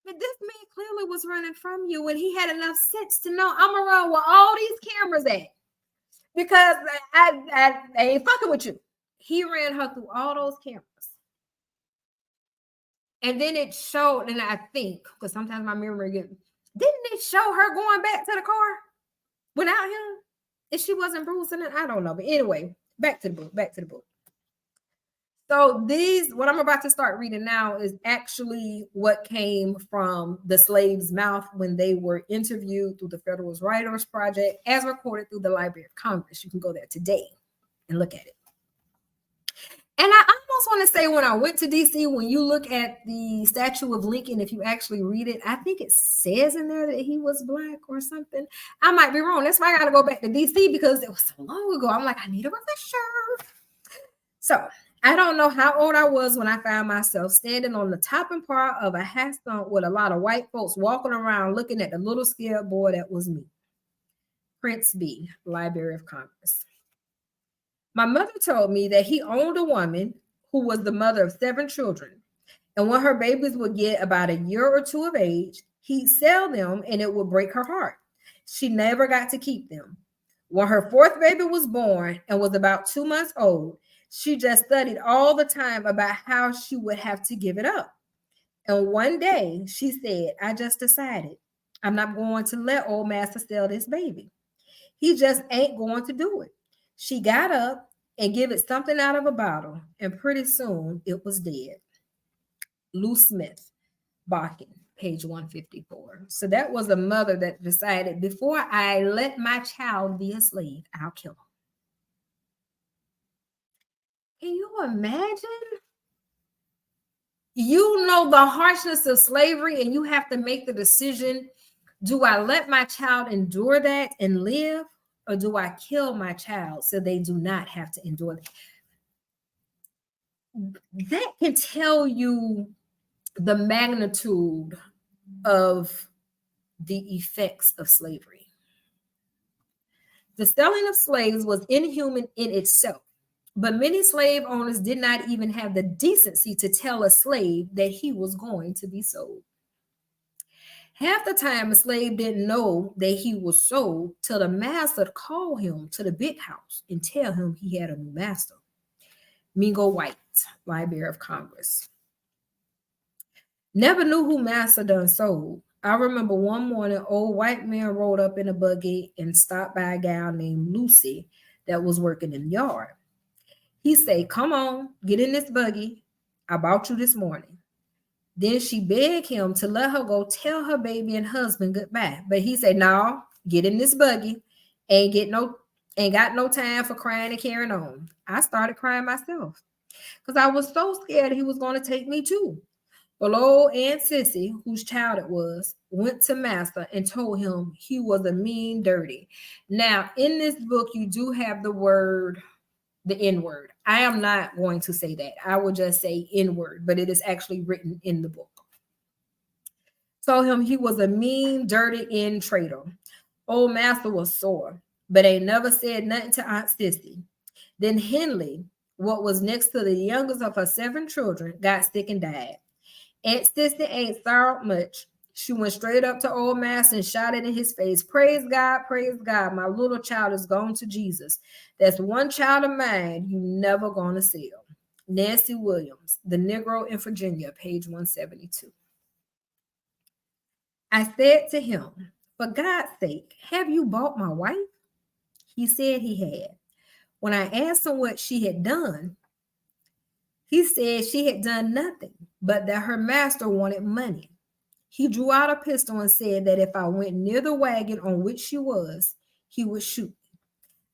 But this man clearly was running from you, and he had enough sense to know I'm around where all these cameras at. Because I ain't fucking with you. He ran her through all those cameras. And then it showed, and I think, because sometimes my memory didn't it show her going back to the car without him? If she wasn't bruising it, I don't know. But anyway, back to the book. So what I'm about to start reading now is actually what came from the slave's mouth when they were interviewed through the Federalist Writers Project, as recorded through the Library of Congress. You can go there today and look at it. And I almost want to say, when I went to DC, when you look at the statue of Lincoln, if you actually read it, I think it says in there that he was black or something. I might be wrong. That's why I got to go back to DC, because it was so long ago. I'm like, I need a refresher. So I don't know how old I was when I found myself standing on the topping part of a half stump with a lot of white folks walking around looking at the little scared boy that was me. Prince B, Library of Congress. My mother told me that he owned a woman who was the mother of 7 children. And when her babies would get about a year or 2 of age, he'd sell them and it would break her heart. She never got to keep them. When her 4th baby was born and was about 2 months old, she just studied all the time about how she would have to give it up. And one day she said, I just decided I'm not going to let old Master sell this baby. He just ain't going to do it. She got up and gave it something out of a bottle, and pretty soon it was dead. Lou Smith, Bakken, page 154. So that was a mother that decided, before I let my child be a slave, I'll kill him. Can you imagine? You know the harshness of slavery, and you have to make the decision, do I let my child endure that and live, or do I kill my child so they do not have to endure that? That can tell you the magnitude of the effects of slavery. The selling of slaves was inhuman in itself, but many slave owners did not even have the decency to tell a slave that he was going to be sold. Half the time, a slave didn't know that he was sold till the master called him to the big house and tell him he had a new master. Mingo White, Library of Congress. Never knew who master done sold. I remember one morning, old white man rode up in a buggy and stopped by a gal named Lucy that was working in the yard. He said, come on, get in this buggy. I bought you this morning. Then she begged him to let her go tell her baby and husband goodbye. But he said, no, get in this buggy. Ain't got no time for crying and carrying on. I started crying myself because I was so scared he was going to take me too. But old Aunt Sissy, whose child it was, went to master and told him he was a mean dirty. Now, in this book, you do have the N-word. I am not going to say that. I will just say N-word, but it is actually written in the book. Told him he was a mean, dirty end trader. Old master was sore, but ain't never said nothing to Aunt Sissy. Then Henley, what was next to the youngest of her 7 children, got sick and died. Aunt Sissy ain't sorrowed much. She went straight up to old master and shouted in his face, praise God, my little child is gone to Jesus. That's one child of mine you never gonna sell. Nancy Williams, The Negro in Virginia, page 172. I said to him, for God's sake, have you bought my wife? He said he had. When I asked him what she had done, he said she had done nothing but that her master wanted money. He drew out a pistol and said that if I went near the wagon on which she was, he would shoot me.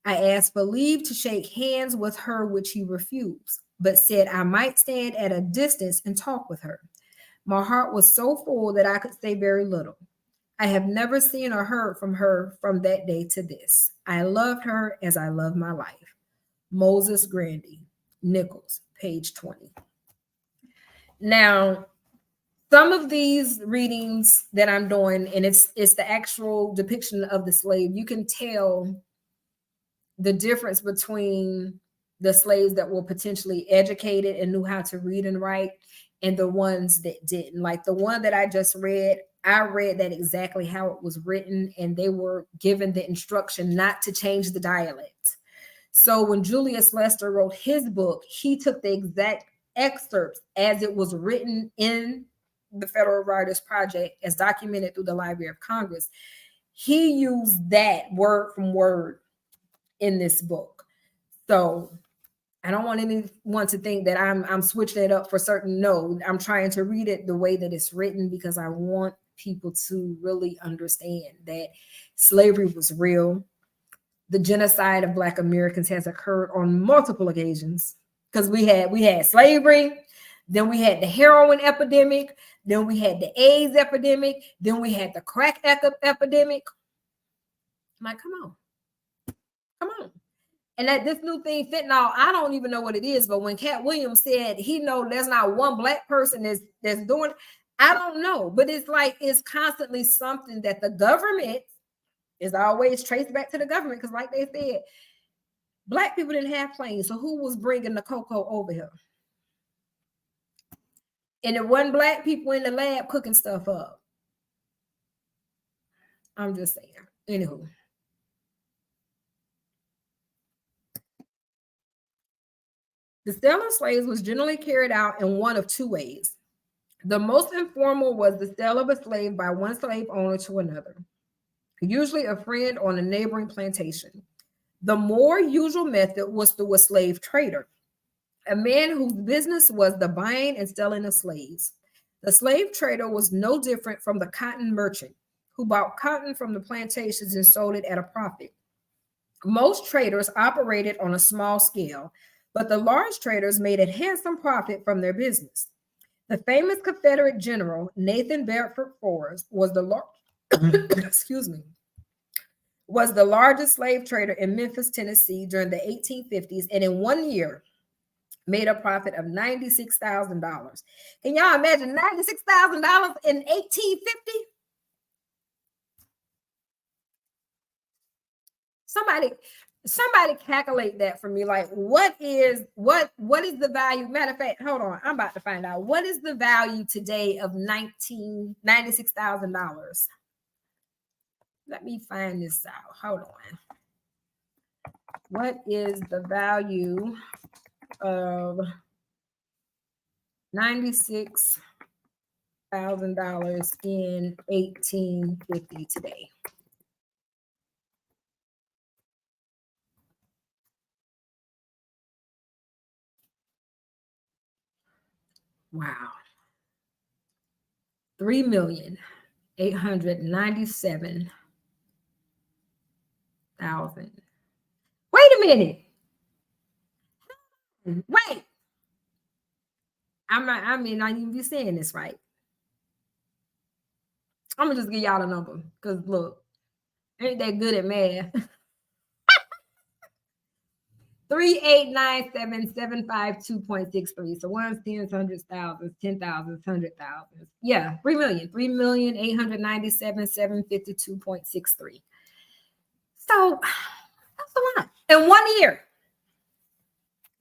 I asked for leave to shake hands with her, which he refused, but said I might stand at a distance and talk with her. My heart was so full that I could say very little. I have never seen or heard from her from that day to this. I loved her as I love my life. Moses Grandy, Nichols, page 20. Now, some of these readings that I'm doing, and it's the actual depiction of the slave, you can tell the difference between the slaves that were potentially educated and knew how to read and write and the ones that didn't. Like the one that I just read, I read that exactly how it was written, and they were given the instruction not to change the dialect. So when Julius Lester wrote his book, he took the exact excerpts as it was written in the Federal Writers Project, as documented through the Library of Congress. He used that word from word in this book. So I don't want anyone to think that I'm switching it up for certain. No, I'm trying to read it the way that it's written because I want people to really understand that slavery was real. The genocide of Black Americans has occurred on multiple occasions because we had slavery, then we had the heroin epidemic, then we had the AIDS epidemic, then we had the crack epidemic. I'm like, come on. And that this new thing, fentanyl, I don't even know what it is. But when Cat Williams said he know there's not one Black person that's doing, I don't know. But it's like it's constantly something that the government is always traced back to the government. Because like they said, Black people didn't have planes. So who was bringing the cocoa over here? And it wasn't Black people in the lab cooking stuff up. I'm just saying. Anywho. The sale of slaves was generally carried out in one of two ways. The most informal was the sale of a slave by one slave owner to another, usually a friend on a neighboring plantation. The more usual method was through a slave trader, a man whose business was the buying and selling of slaves. The slave trader was no different from the cotton merchant who bought cotton from the plantations and sold it at a profit. Most traders operated on a small scale, but the large traders made a handsome profit from their business. The famous Confederate general Nathan Bedford Forrest was the was the largest slave trader in Memphis, Tennessee during the 1850s, and in 1 year made a profit of $96,000. Can y'all imagine $96,000 in 1850? Somebody calculate that for me. Like, what is the value? Matter of fact, hold on, I'm about to find out. What is the value today of $96,000? Let me find this out. Hold on. What is the value of $96,000 in 1850 today? Wow. 3,897,000. Wait a minute. Wait. I may not even be saying this right. I'm gonna just give y'all a number because look, ain't that good at math. 3,897,752.63. So one's tens, hundreds, thousands, 10,000s, 100,000s. Yeah, 3,897,752.63. So that's a lot. In 1 year.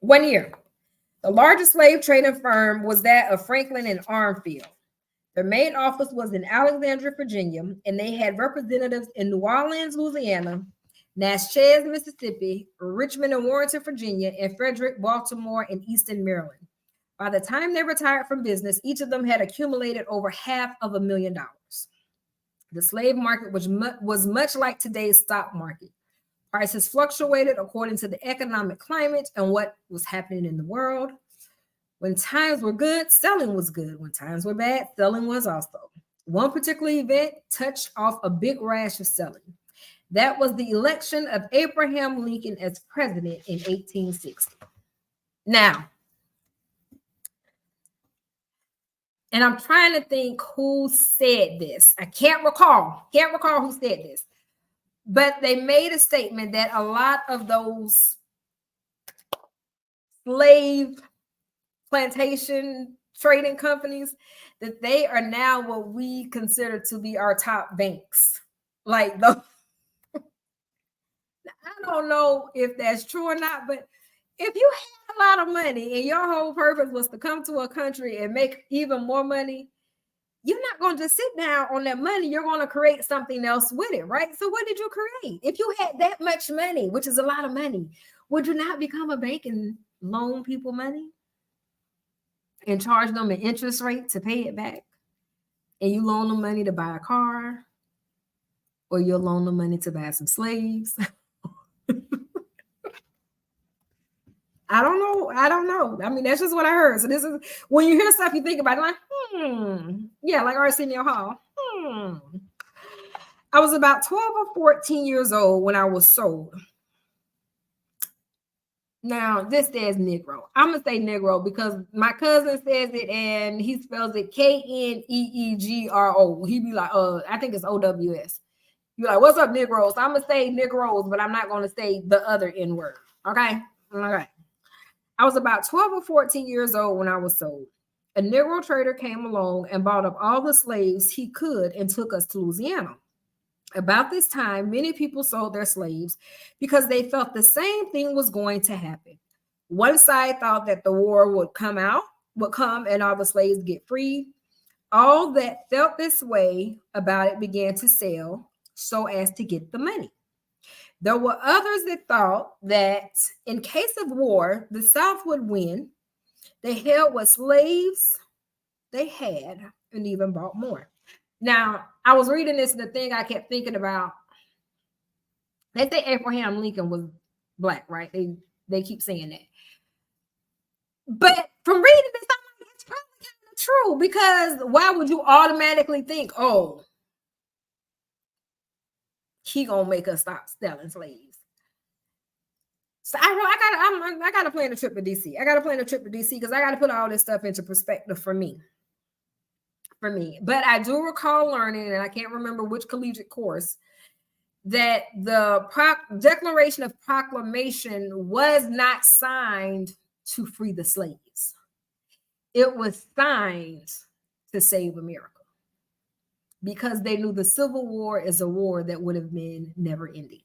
1 year. The largest slave trading firm was that of Franklin and Armfield. Their main office was in Alexandria, Virginia, and they had representatives in New Orleans, Louisiana, Natchez, Mississippi, Richmond and Warrenton, Virginia, and Frederick, Baltimore, and Easton, Maryland. By the time they retired from business, each of them had accumulated over $500,000. The slave market was much like today's stock market. Prices fluctuated according to the economic climate and what was happening in the world. When times were good, selling was good. When times were bad, selling was also. One particular event touched off a big rash of selling. That was the election of Abraham Lincoln as president in 1860. Now, and I'm trying to think who said this. I can't recall who said this. But they made a statement that a lot of those slave plantation trading companies, that they are now what we consider to be our top banks. Like the I don't know if that's true or not, but if you had a lot of money and your whole purpose was to come to a country and make even more money, you're not going to just sit down on that money. You're going to create something else with it, right? So what did you create? If you had that much money, which is a lot of money, would you not become a bank and loan people money and charge them an interest rate to pay it back? And you loan them money to buy a car, or you'll loan them money to buy some slaves. I don't know. I mean, that's just what I heard. So this is when you hear stuff, you think about it like, yeah, like Arsenio Hall. I was about 12 or 14 years old when I was sold. Now, this says Negro. I'm going to say Negro because my cousin says it and he spells it K-N-E-E-G-R-O. He be like, I think it's O-W-S. You're like, what's up, Negroes? I'm going to say Negroes, but I'm not going to say the other N word. Okay? Okay. I was about 12 or 14 years old when I was sold. A Negro trader came along and bought up all the slaves he could and took us to Louisiana. About this time, many people sold their slaves because they felt the same thing was going to happen. One side thought that the war would come and all the slaves get freed. All that felt this way about it began to sell so as to get the money. There were others that thought that in case of war, the South would win. They held what slaves they had and even bought more. Now, I was reading this and the thing I kept thinking about, they say Abraham Lincoln was black, right? They keep saying that. But from reading this, I'm like, it's probably kind of true, because why would you automatically think, oh, he gonna make us stop selling slaves? So I gotta plan a trip to DC. I gotta plan a trip to DC because I gotta put all this stuff into perspective for me. But I do recall learning, and I can't remember which collegiate course, that the Declaration of Proclamation was not signed to free the slaves. It was signed to save America, because they knew the Civil War is a war that would have been never ending.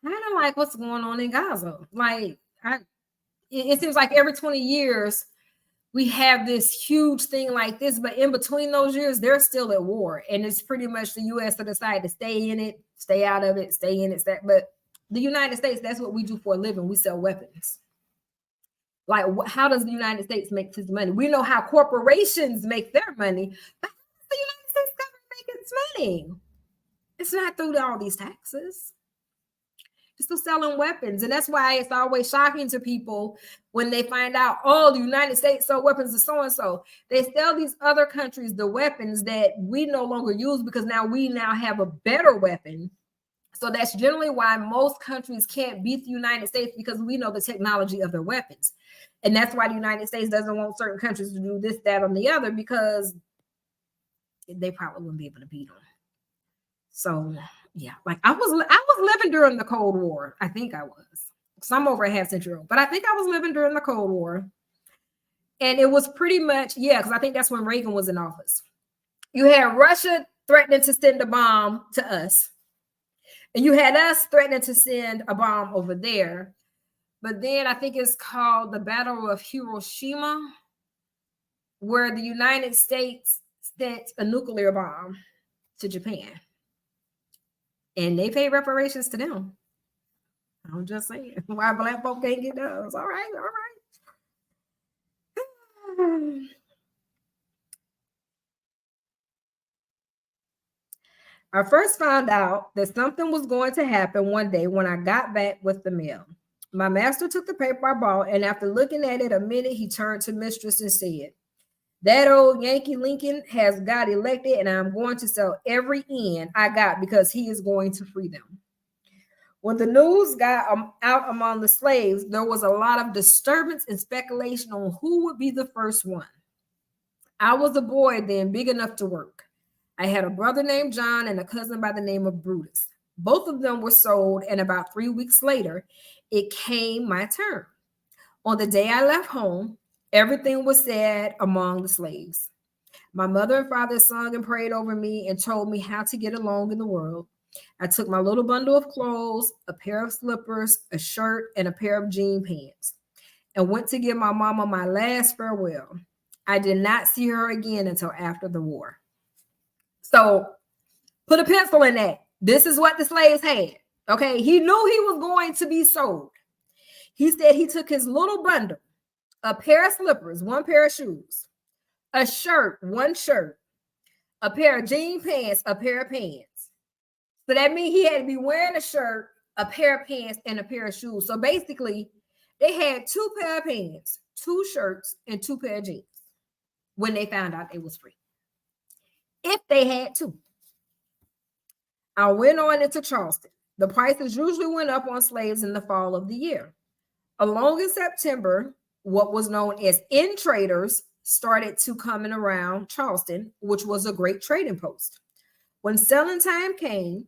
Kind of like what's going on in Gaza. Like, it seems like every 20 years, we have this huge thing like this, but in between those years, they're still at war. And it's pretty much the U.S. to decide to stay in it, stay out of it, stay in it. But the United States, that's what we do for a living. We sell weapons. Like, how does the United States make its money? We know how corporations make their money, but how does the United States government make its money? It's not through all these taxes. Still selling weapons. And that's why it's always shocking to people when they find out, oh, the United States sold weapons to so-and-so. They sell these other countries the weapons that we no longer use because now we have a better weapon. So that's generally why most countries can't beat the United States, because we know the technology of their weapons. And that's why the United States doesn't want certain countries to do this, that, or the other, because they probably wouldn't be able to beat them. So yeah, like I was living during the Cold War. I think I was. So I'm over a half century old, but I think I was living during the Cold War. And it was pretty much, because I think that's when Reagan was in office. You had Russia threatening to send a bomb to us. And you had us threatening to send a bomb over there. But then I think it's called the Battle of Hiroshima, where the United States sent a nuclear bomb to Japan. And they pay reparations to them. I'm just saying, why black folk can't get those. All right. I first found out that something was going to happen one day when I got back with the mail. My master took the paper I bought, and after looking at it a minute, he turned to mistress and said, "That old Yankee Lincoln has got elected, and I'm going to sell every end I got because he is going to free them." When the news got out among the slaves, there was a lot of disturbance and speculation on who would be the first one. I was a boy then, big enough to work. I had a brother named John and a cousin by the name of Brutus. Both of them were sold, and about 3 weeks later, it came my turn. On the day I left home, everything was said among the slaves. My mother and father sung and prayed over me and told me how to get along in the world. I took my little bundle of clothes, a pair of slippers, a shirt, and a pair of jean pants, and went to give my mama my last farewell. I did not see her again until after the war. So put a pencil in that. This is what the slaves had. Okay. He knew he was going to be sold. He said he took his little bundle, a pair of slippers, one pair of shoes, a shirt, one shirt, a pair of jean pants, a pair of pants. So that means he had to be wearing a shirt, a pair of pants, and a pair of shoes. So basically, they had 2 pair of pants, 2 shirts, and 2 pair of jeans when they found out it was free. If they had to. I went on into Charleston. The prices usually went up on slaves in the fall of the year. Along in September, what was known as in traders started to come in around Charleston, which was a great trading post. When selling time came,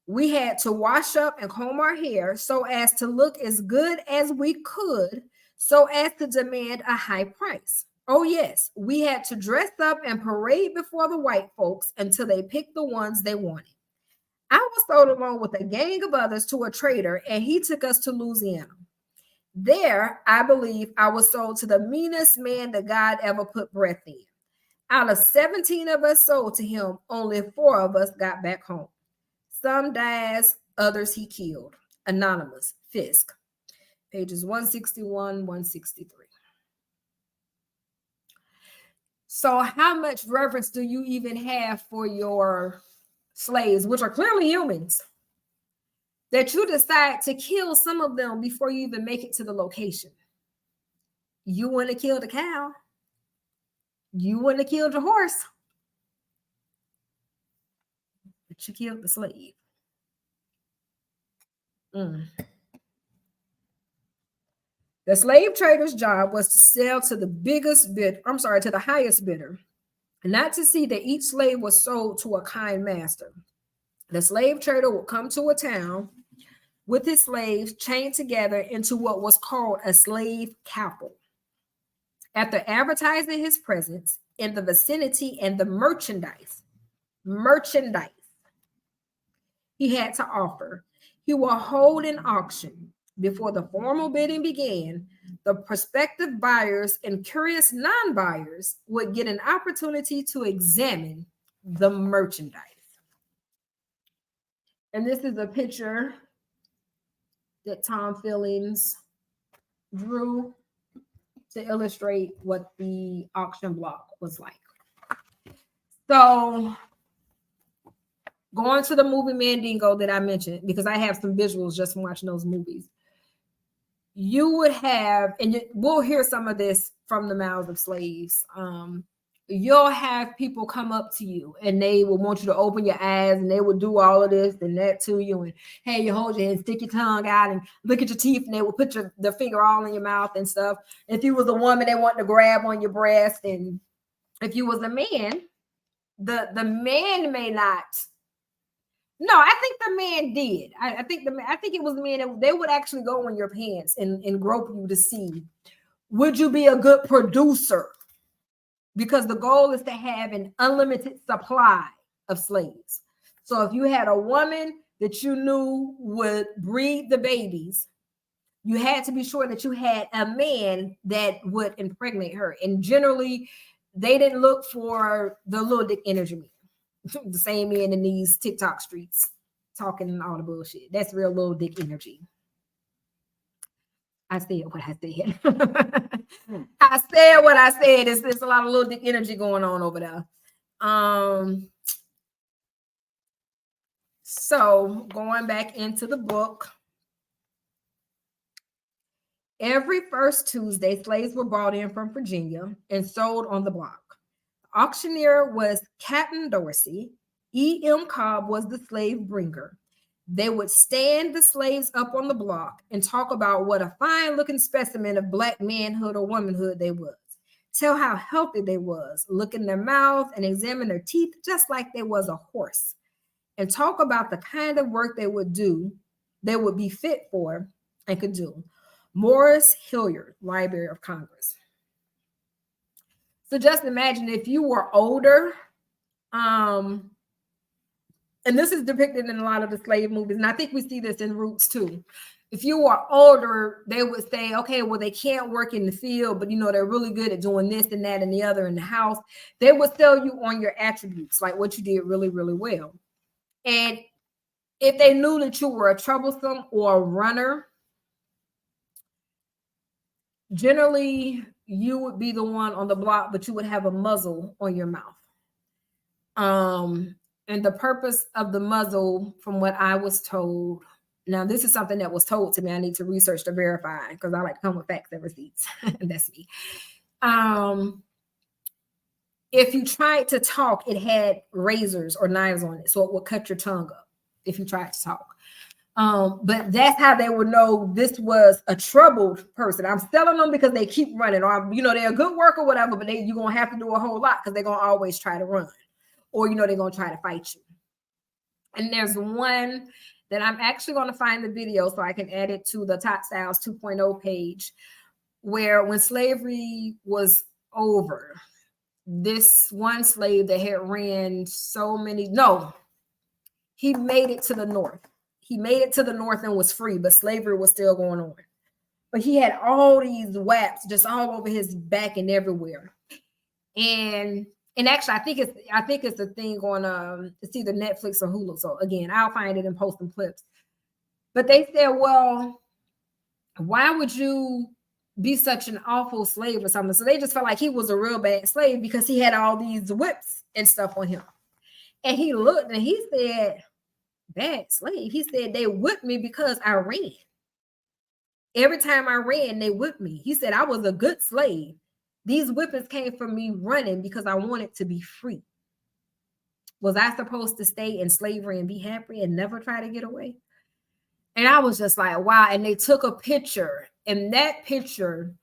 we had to wash up and comb our hair so as to look as good as we could, so as to demand a high price. Oh, yes, we had to dress up and parade before the white folks until they picked the ones they wanted. I was sold along with a gang of others to a trader, and he took us to Louisiana. There, I believe I was sold to the meanest man that God ever put breath in. Out of 17 of us sold to him, only 4 of us got back home. Some died, others he killed. Anonymous, Fisk. Pages 161, 163. So how much reverence do you even have for your slaves, which are clearly humans, that you decide to kill some of them before you even make it to the location? You wouldn't have killed a cow. You wouldn't have killed a horse. But you killed the slave. The slave trader's job was to sell to the to the highest bidder, and not to see that each slave was sold to a kind master. The slave trader would come to a town with his slaves chained together into what was called a slave capel. After advertising his presence in the vicinity and the merchandise he had to offer, he will hold an auction. Before the formal bidding began, the prospective buyers and curious non-buyers would get an opportunity to examine the merchandise. And this is a picture that Tom Fillings drew to illustrate what the auction block was like. So going to the movie Mandingo that I mentioned, because I have some visuals just from watching those movies, you would have, and we'll hear some of this from the mouths of slaves. You'll have people come up to you and they will want you to open your eyes, and they will do all of this and that to you. And hey, you hold your hand, stick your tongue out and look at your teeth, and they will put their finger all in your mouth and stuff. If you was a woman, they want to grab on your breast. And if you was a man, the man may not. No, I think the man did. I think it was the man that they would actually go in your pants and grope you to see, would you be a good producer? Because the goal is to have an unlimited supply of slaves. So if you had a woman that you knew would breed the babies, you had to be sure that you had a man that would impregnate her. And generally, they didn't look for the little dick energy man. The same man in these TikTok streets talking all the bullshit. That's real little dick energy. I said what I said. I said what I said. There's a lot of little dick energy going on over there. So going back into the book, Every first Tuesday, slaves were brought in from Virginia and sold on the block. The auctioneer was Captain Dorsey. E.M. Cobb was the slave bringer. They would stand the slaves up on the block and talk about what a fine looking specimen of black manhood or womanhood they was. Tell how healthy they was, look in their mouth and examine their teeth just like they was a horse. And talk about the kind of work they would do, they would be fit for and could do. Morris Hilliard, Library of Congress. So just imagine if you were older, and this is depicted in a lot of the slave movies, and I think we see this in Roots too. If you were older, they would say, okay, well, they can't work in the field, but they're really good at doing this and that and the other in the house. They would sell you on your attributes, like what you did really, really well. And if they knew that you were a troublesome or a runner, generally you would be the one on the block, but you would have a muzzle on your mouth. And the purpose of the muzzle, from what I was told, now this is something that was told to me, I need to research to verify because I like to come with facts and receipts. That's me. If you tried to talk, it had razors or knives on it, so it would cut your tongue up if you tried to talk. But that's how they would know this was a troubled person. I'm selling them because they keep running, or they're a good worker, whatever, but you're gonna have to do a whole lot because they're gonna always try to run, or they're gonna try to fight you. And there's one that I'm actually gonna find the video so I can add it to the Top Styles 2.0 page, where when slavery was over, this one slave that had ran he made it to the north. He made it to the north and was free, but slavery was still going on. But he had all these whaps just all over his back and everywhere. And actually, I think it's a thing on it's either Netflix or Hulu. So again, I'll find it and post some clips. But they said, well, why would you be such an awful slave or something? So they just felt like he was a real bad slave because he had all these whips and stuff on him. And he looked and he said, bad slave. He said, they whipped me because I ran. Every time I ran, they whipped me. He said, I was a good slave. These whippings came from me running because I wanted to be free. Was I supposed to stay in slavery and be happy and never try to get away? And I was just like, wow. And they took a picture, and that picture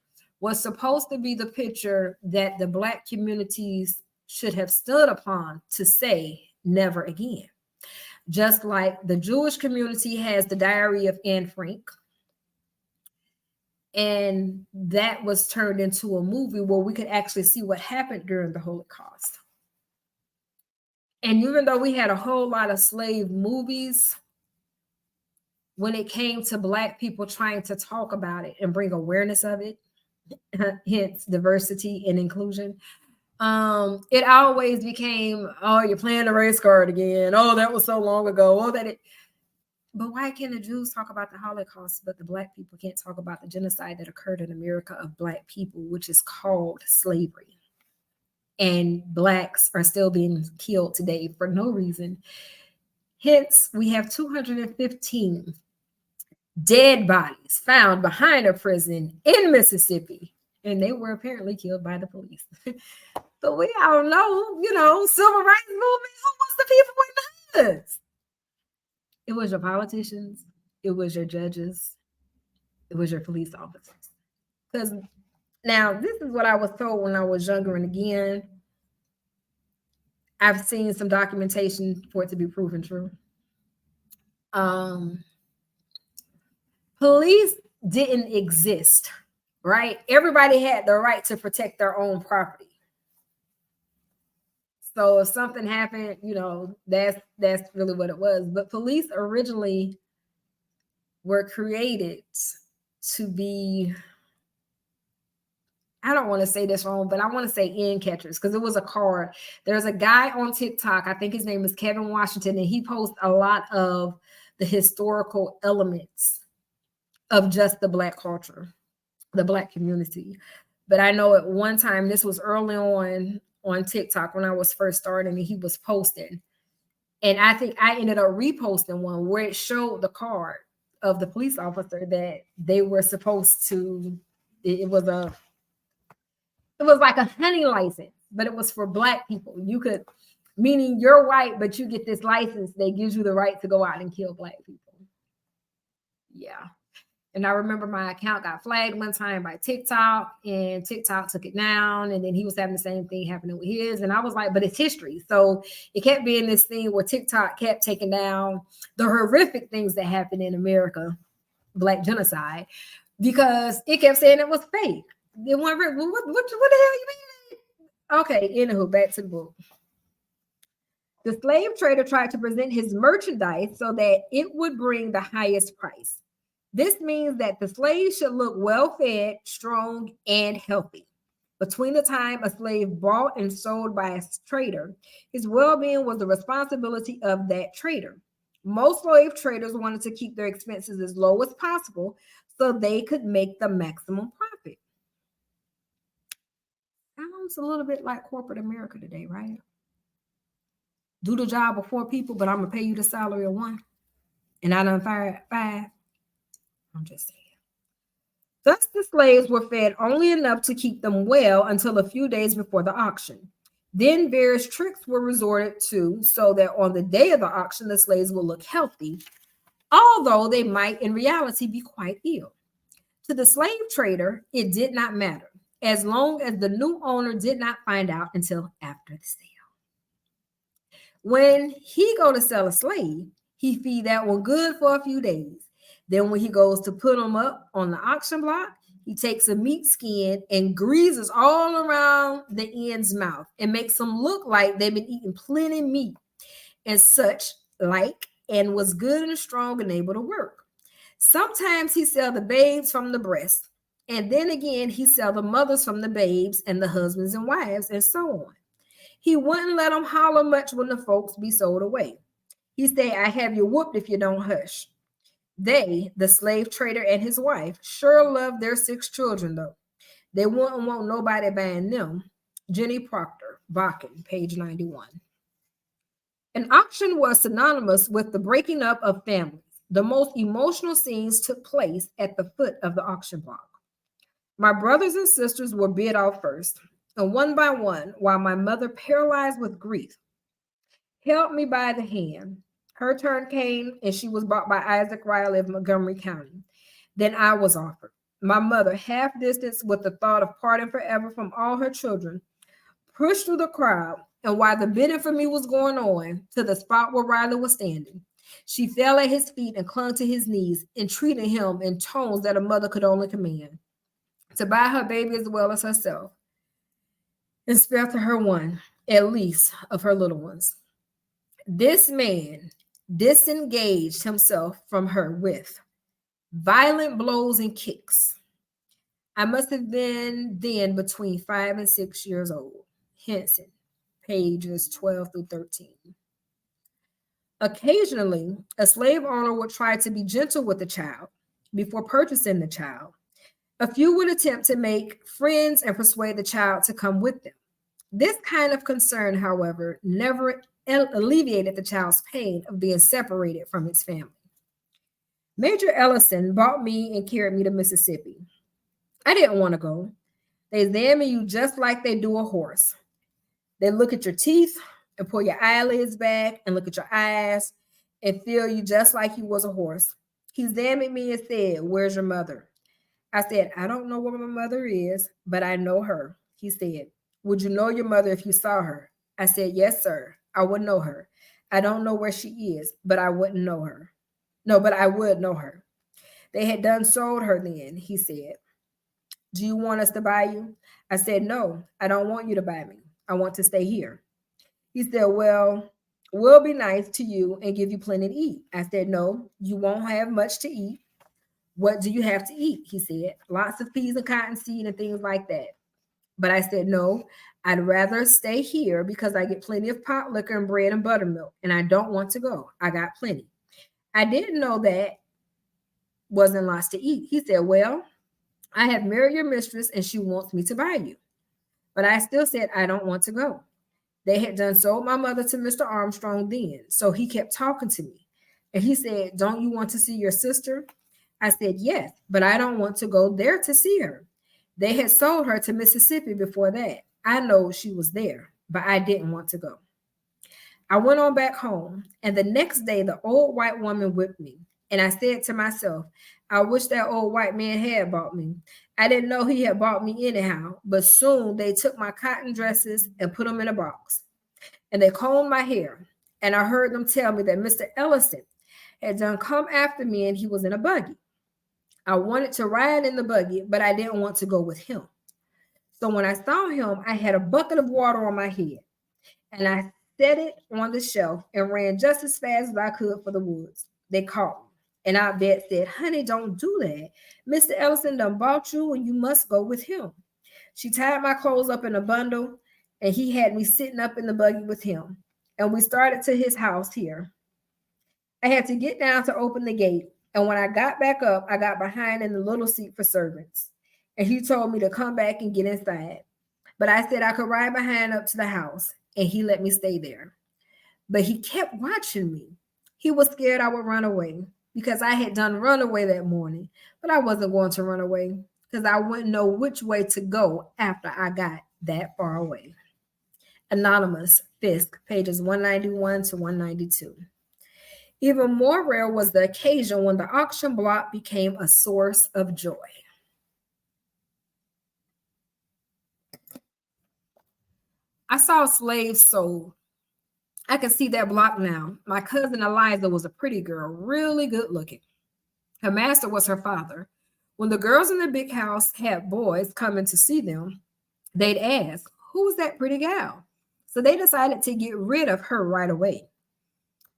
was supposed to be the picture that the Black communities should have stood upon to say never again. Just like the Jewish community has the Diary of Anne Frank. And that was turned into a movie where we could actually see what happened during the Holocaust. And even though we had a whole lot of slave movies, when it came to Black people trying to talk about it and bring awareness of it, hence diversity and inclusion, it always became, oh, you're playing the race card again. Oh, that was so long ago. Oh, but why can the Jews talk about the Holocaust, but the Black people can't talk about the genocide that occurred in America of Black people, which is called slavery? And Blacks are still being killed today for no reason. Hence, we have 215 dead bodies found behind a prison in Mississippi, and they were apparently killed by the police. So we all know, civil rights movement, who was the people in the hoods? It was your politicians, it was your judges, it was your police officers. Because now this is what I was told when I was younger, and again, I've seen some documentation for it to be proven true. Police didn't exist, right? Everybody had the right to protect their own property. So if something happened, that's really what it was. But police originally were created to be, I don't want to say this wrong, but I want to say end catchers, because it was a card. There's a guy on TikTok, I think his name is Kevin Washington, and he posts a lot of the historical elements of just the Black culture, the Black community. But I know at one time, this was early on TikTok when I was first starting, and he was posting. And I think I ended up reposting one where it showed the card of the police officer that they were supposed to, it was like a hunting license, but it was for Black people. You could, meaning you're white, but you get this license that gives you the right to go out and kill Black people. Yeah. And I remember my account got flagged one time by TikTok, and TikTok took it down. And then he was having the same thing happening with his. And I was like, but it's history. So it kept being this thing where TikTok kept taking down the horrific things that happened in America, Black genocide, because it kept saying it was fake. They weren't, what the hell you mean? Okay, anywho, back to the book. The slave trader tried to present his merchandise so that it would bring the highest price. This means that the slave should look well-fed, strong, and healthy. Between the time a slave bought and sold by a trader, his well-being was the responsibility of that trader. Most slave traders wanted to keep their expenses as low as possible so they could make the maximum profit. Sounds a little bit like corporate America today, right? Do the job of 4 people, but I'm going to pay you the salary of 1. And I done fired 5. I'm just saying. Thus, the slaves were fed only enough to keep them well until a few days before the auction. Then various tricks were resorted to so that on the day of the auction, the slaves will look healthy, although they might in reality be quite ill. To the slave trader, it did not matter, as long as the new owner did not find out until after the sale. When he go to sell a slave, he feed that one good for a few days. Then when he goes to put them up on the auction block, he takes a meat skin and greases all around the end's mouth and makes them look like they've been eating plenty meat and such like, and was good and strong and able to work. Sometimes he sell the babes from the breast, and then again he sell the mothers from the babes and the husbands and wives and so on. He wouldn't let them holler much when the folks be sold away. He said, I have you whooped if you don't hush. They, the slave trader and his wife, sure love their 6 children, though. They wouldn't want nobody buying them. Jenny Proctor, Bakken, page 91. An auction was synonymous with the breaking up of families. The most emotional scenes took place at the foot of the auction block. My brothers and sisters were bid off first, and one by one, while my mother, paralyzed with grief, held me by the hand. Her turn came, and she was bought by Isaac Riley of Montgomery County. Then I was offered. My mother, half distance with the thought of parting forever from all her children, pushed through the crowd, and while the bidding for me was going on, to the spot where Riley was standing, she fell at his feet and clung to his knees, entreating him in tones that a mother could only command, to buy her baby as well as herself, and spare to her one, at least, of her little ones. This man disengaged himself from her with violent blows and kicks. I must have been then between 5 and 6 years old. Henson, pages 12 through 13. Occasionally, a slave owner would try to be gentle with the child before purchasing the child. A few would attempt to make friends and persuade the child to come with them. This kind of concern, however, never alleviated the child's pain of being separated from its family. Major Ellison bought me and carried me to Mississippi. I didn't want to go. They examine you just like they do a horse. They look at your teeth and pull your eyelids back and look at your eyes and feel you just like you was a horse. He examined me and said, "Where's your mother?" I said, "I don't know where my mother is, but I know her." He said, "Would you know your mother if you saw her?" I said, "Yes, sir. I would know her. I don't know where she is, but I wouldn't know her. No, but I would know her." They had done sold her then, he said. "Do you want us to buy you?" I said, "No, I don't want you to buy me. I want to stay here." He said, "Well, we'll be nice to you and give you plenty to eat." I said, "No, you won't have much to eat." "What do you have to eat?" He said. "Lots of peas and cottonseed and things like that." But I said, "No, I'd rather stay here because I get plenty of pot liquor and bread and buttermilk, and I don't want to go. I got plenty." I didn't know that wasn't lots to eat. He said, "Well, I have married your mistress and she wants me to buy you." But I still said, "I don't want to go." They had done sold my mother to Mr. Armstrong then, so he kept talking to me. And he said, "Don't you want to see your sister?" I said, "Yes, but I don't want to go there to see her. They had sold her to Mississippi before that. I know she was there, but I didn't want to go." I went on back home, and the next day, the old white woman whipped me. And I said to myself, I wish that old white man had bought me. I didn't know he had bought me anyhow, but soon they took my cotton dresses and put them in a box. And they combed my hair. And I heard them tell me that Mr. Ellison had done come after me and he was in a buggy. I wanted to ride in the buggy, but I didn't want to go with him. So when I saw him, I had a bucket of water on my head. And I set it on the shelf and ran just as fast as I could for the woods. They caught me. And Aunt Bet said, "Honey, don't do that. Mr. Ellison done bought you and you must go with him." She tied my clothes up in a bundle and he had me sitting up in the buggy with him. And we started to his house here. I had to get down to open the gate. And when I got back up, I got behind in the little seat for servants. And he told me to come back and get inside. But I said I could ride behind up to the house, and he let me stay there. But he kept watching me. He was scared I would run away because I had done run away that morning. But I wasn't going to run away because I wouldn't know which way to go after I got that far away. Anonymous, Fisk, pages 191 to 192. Even more rare was the occasion when the auction block became a source of joy. I saw slaves sold. I can see that block now. My cousin Eliza was a pretty girl, really good looking. Her master was her father. When the girls in the big house had boys coming to see them, they'd ask, "Who was that pretty gal?" So they decided to get rid of her right away.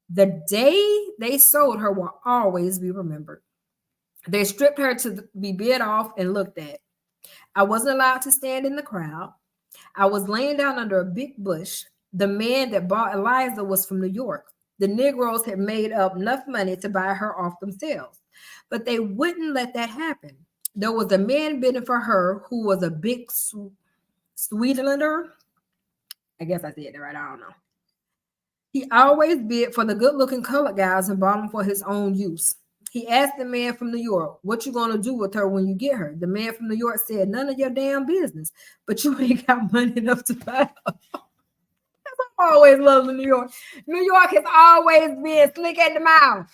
The day they sold her will always be remembered. They stripped her to be bid off and looked at. I wasn't allowed to stand in the crowd. I was laying down under a big bush. The man that bought Eliza was from New York. The Negroes had made up enough money to buy her off themselves, but they wouldn't let that happen. There was a man bidding for her who was a big Sweetlander. I guess I said that right. I don't know. He always bid for the good-looking colored guys and bought them for his own use. He asked the man from New York, "What you gonna do with her when you get her?" The man from New York said, "None of your damn business, but you ain't got money enough to buy her." I always love New York. New York has always been slick at the mouth.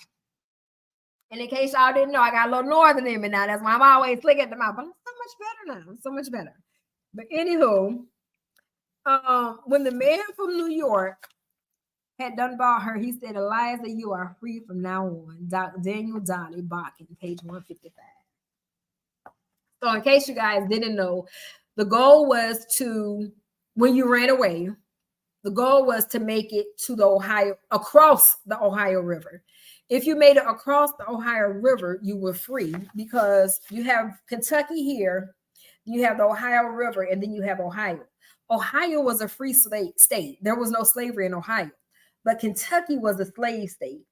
And in case y'all didn't know, I got a little northern in me now. That's why I'm always slick at the mouth. But I'm so much better now. I'm so much better. But anywho, when the man from New York had done bought her, he said, "Eliza, you are free from now on." Daniel Donnie Bakken, page 155. So in case you guys didn't know, the goal was to, when you ran away, the goal was to make it to the Ohio, across the Ohio River. If you made it across the Ohio River, you were free because you have Kentucky here, you have the Ohio River, and then you have Ohio. Ohio was a free state. There was no slavery in Ohio, but Kentucky was a slave state.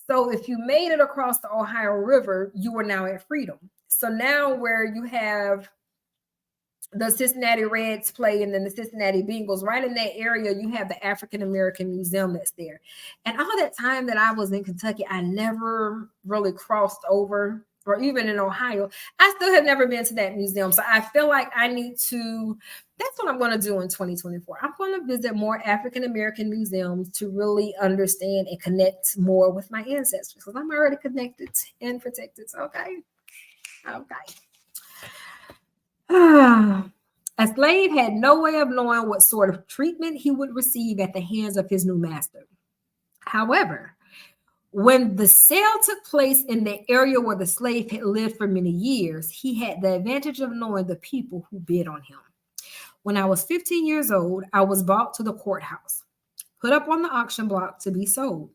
So if you made it across the Ohio River, you were now at freedom. So now where you have the Cincinnati Reds play and then the Cincinnati Bengals, right in that area, you have the African American Museum that's there. And all that time that I was in Kentucky, I never really crossed over, or even in Ohio, I still have never been to that museum. So I feel like I need to, that's what I'm going to do in 2024. I'm going to visit more African American museums to really understand and connect more with my ancestors, because I'm already connected and protected. Okay. A slave had no way of knowing what sort of treatment he would receive at the hands of his new master. However, when the sale took place in the area where the slave had lived for many years, he had the advantage of knowing the people who bid on him. When I was 15 years old, I was brought to the courthouse, put up on the auction block to be sold.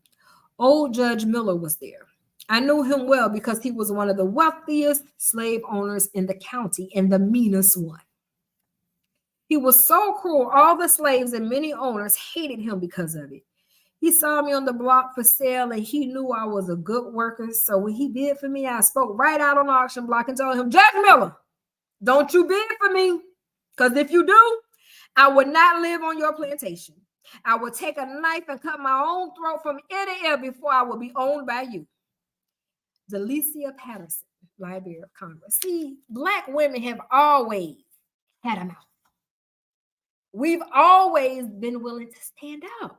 Old Judge Miller was there. I knew him well because he was one of the wealthiest slave owners in the county and the meanest one. He was so cruel, all the slaves and many owners hated him because of it. He saw me on the block for sale and he knew I was a good worker. So when he bid for me, I spoke right out on the auction block and told him, "Judge Miller, don't you bid for me, because if you do, I would not live on your plantation." I would take a knife and cut my own throat from ear to ear before I would be owned by you. Delicia Patterson, Library of Congress. See, Black women have always had a mouth. We've always been willing to stand out.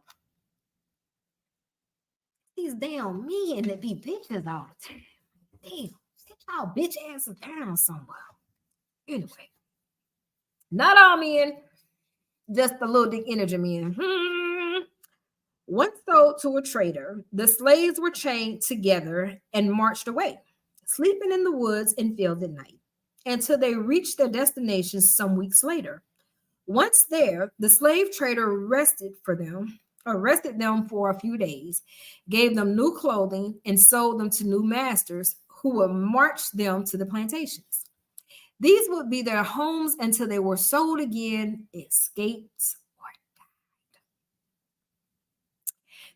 These damn men that be bitches all the time. Damn, sit y'all bitch asses down somewhere. Anyway, not all men, just the little dick energy men. Once sold to a trader, the slaves were chained together and marched away, sleeping in the woods and fields at night, until they reached their destination some weeks later. Once there, the slave trader arrested them for a few days, gave them new clothing, and sold them to new masters who would march them to the plantations. These would be their homes until they were sold again, escaped, or died.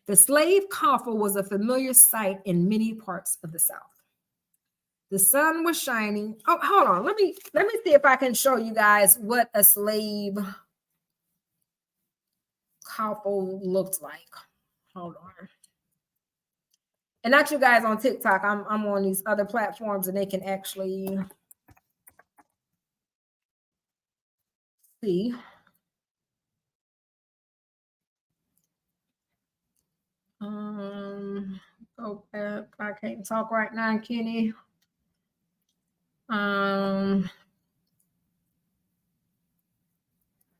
The slave coffle was a familiar sight in many parts of the South. The sun was shining. Oh, hold on. Let me see if I can show you guys what a slave coffle looked like. Hold on. And not you guys on TikTok. I'm on these other platforms and they can actually see. Go back. I can't talk right now, Kenny.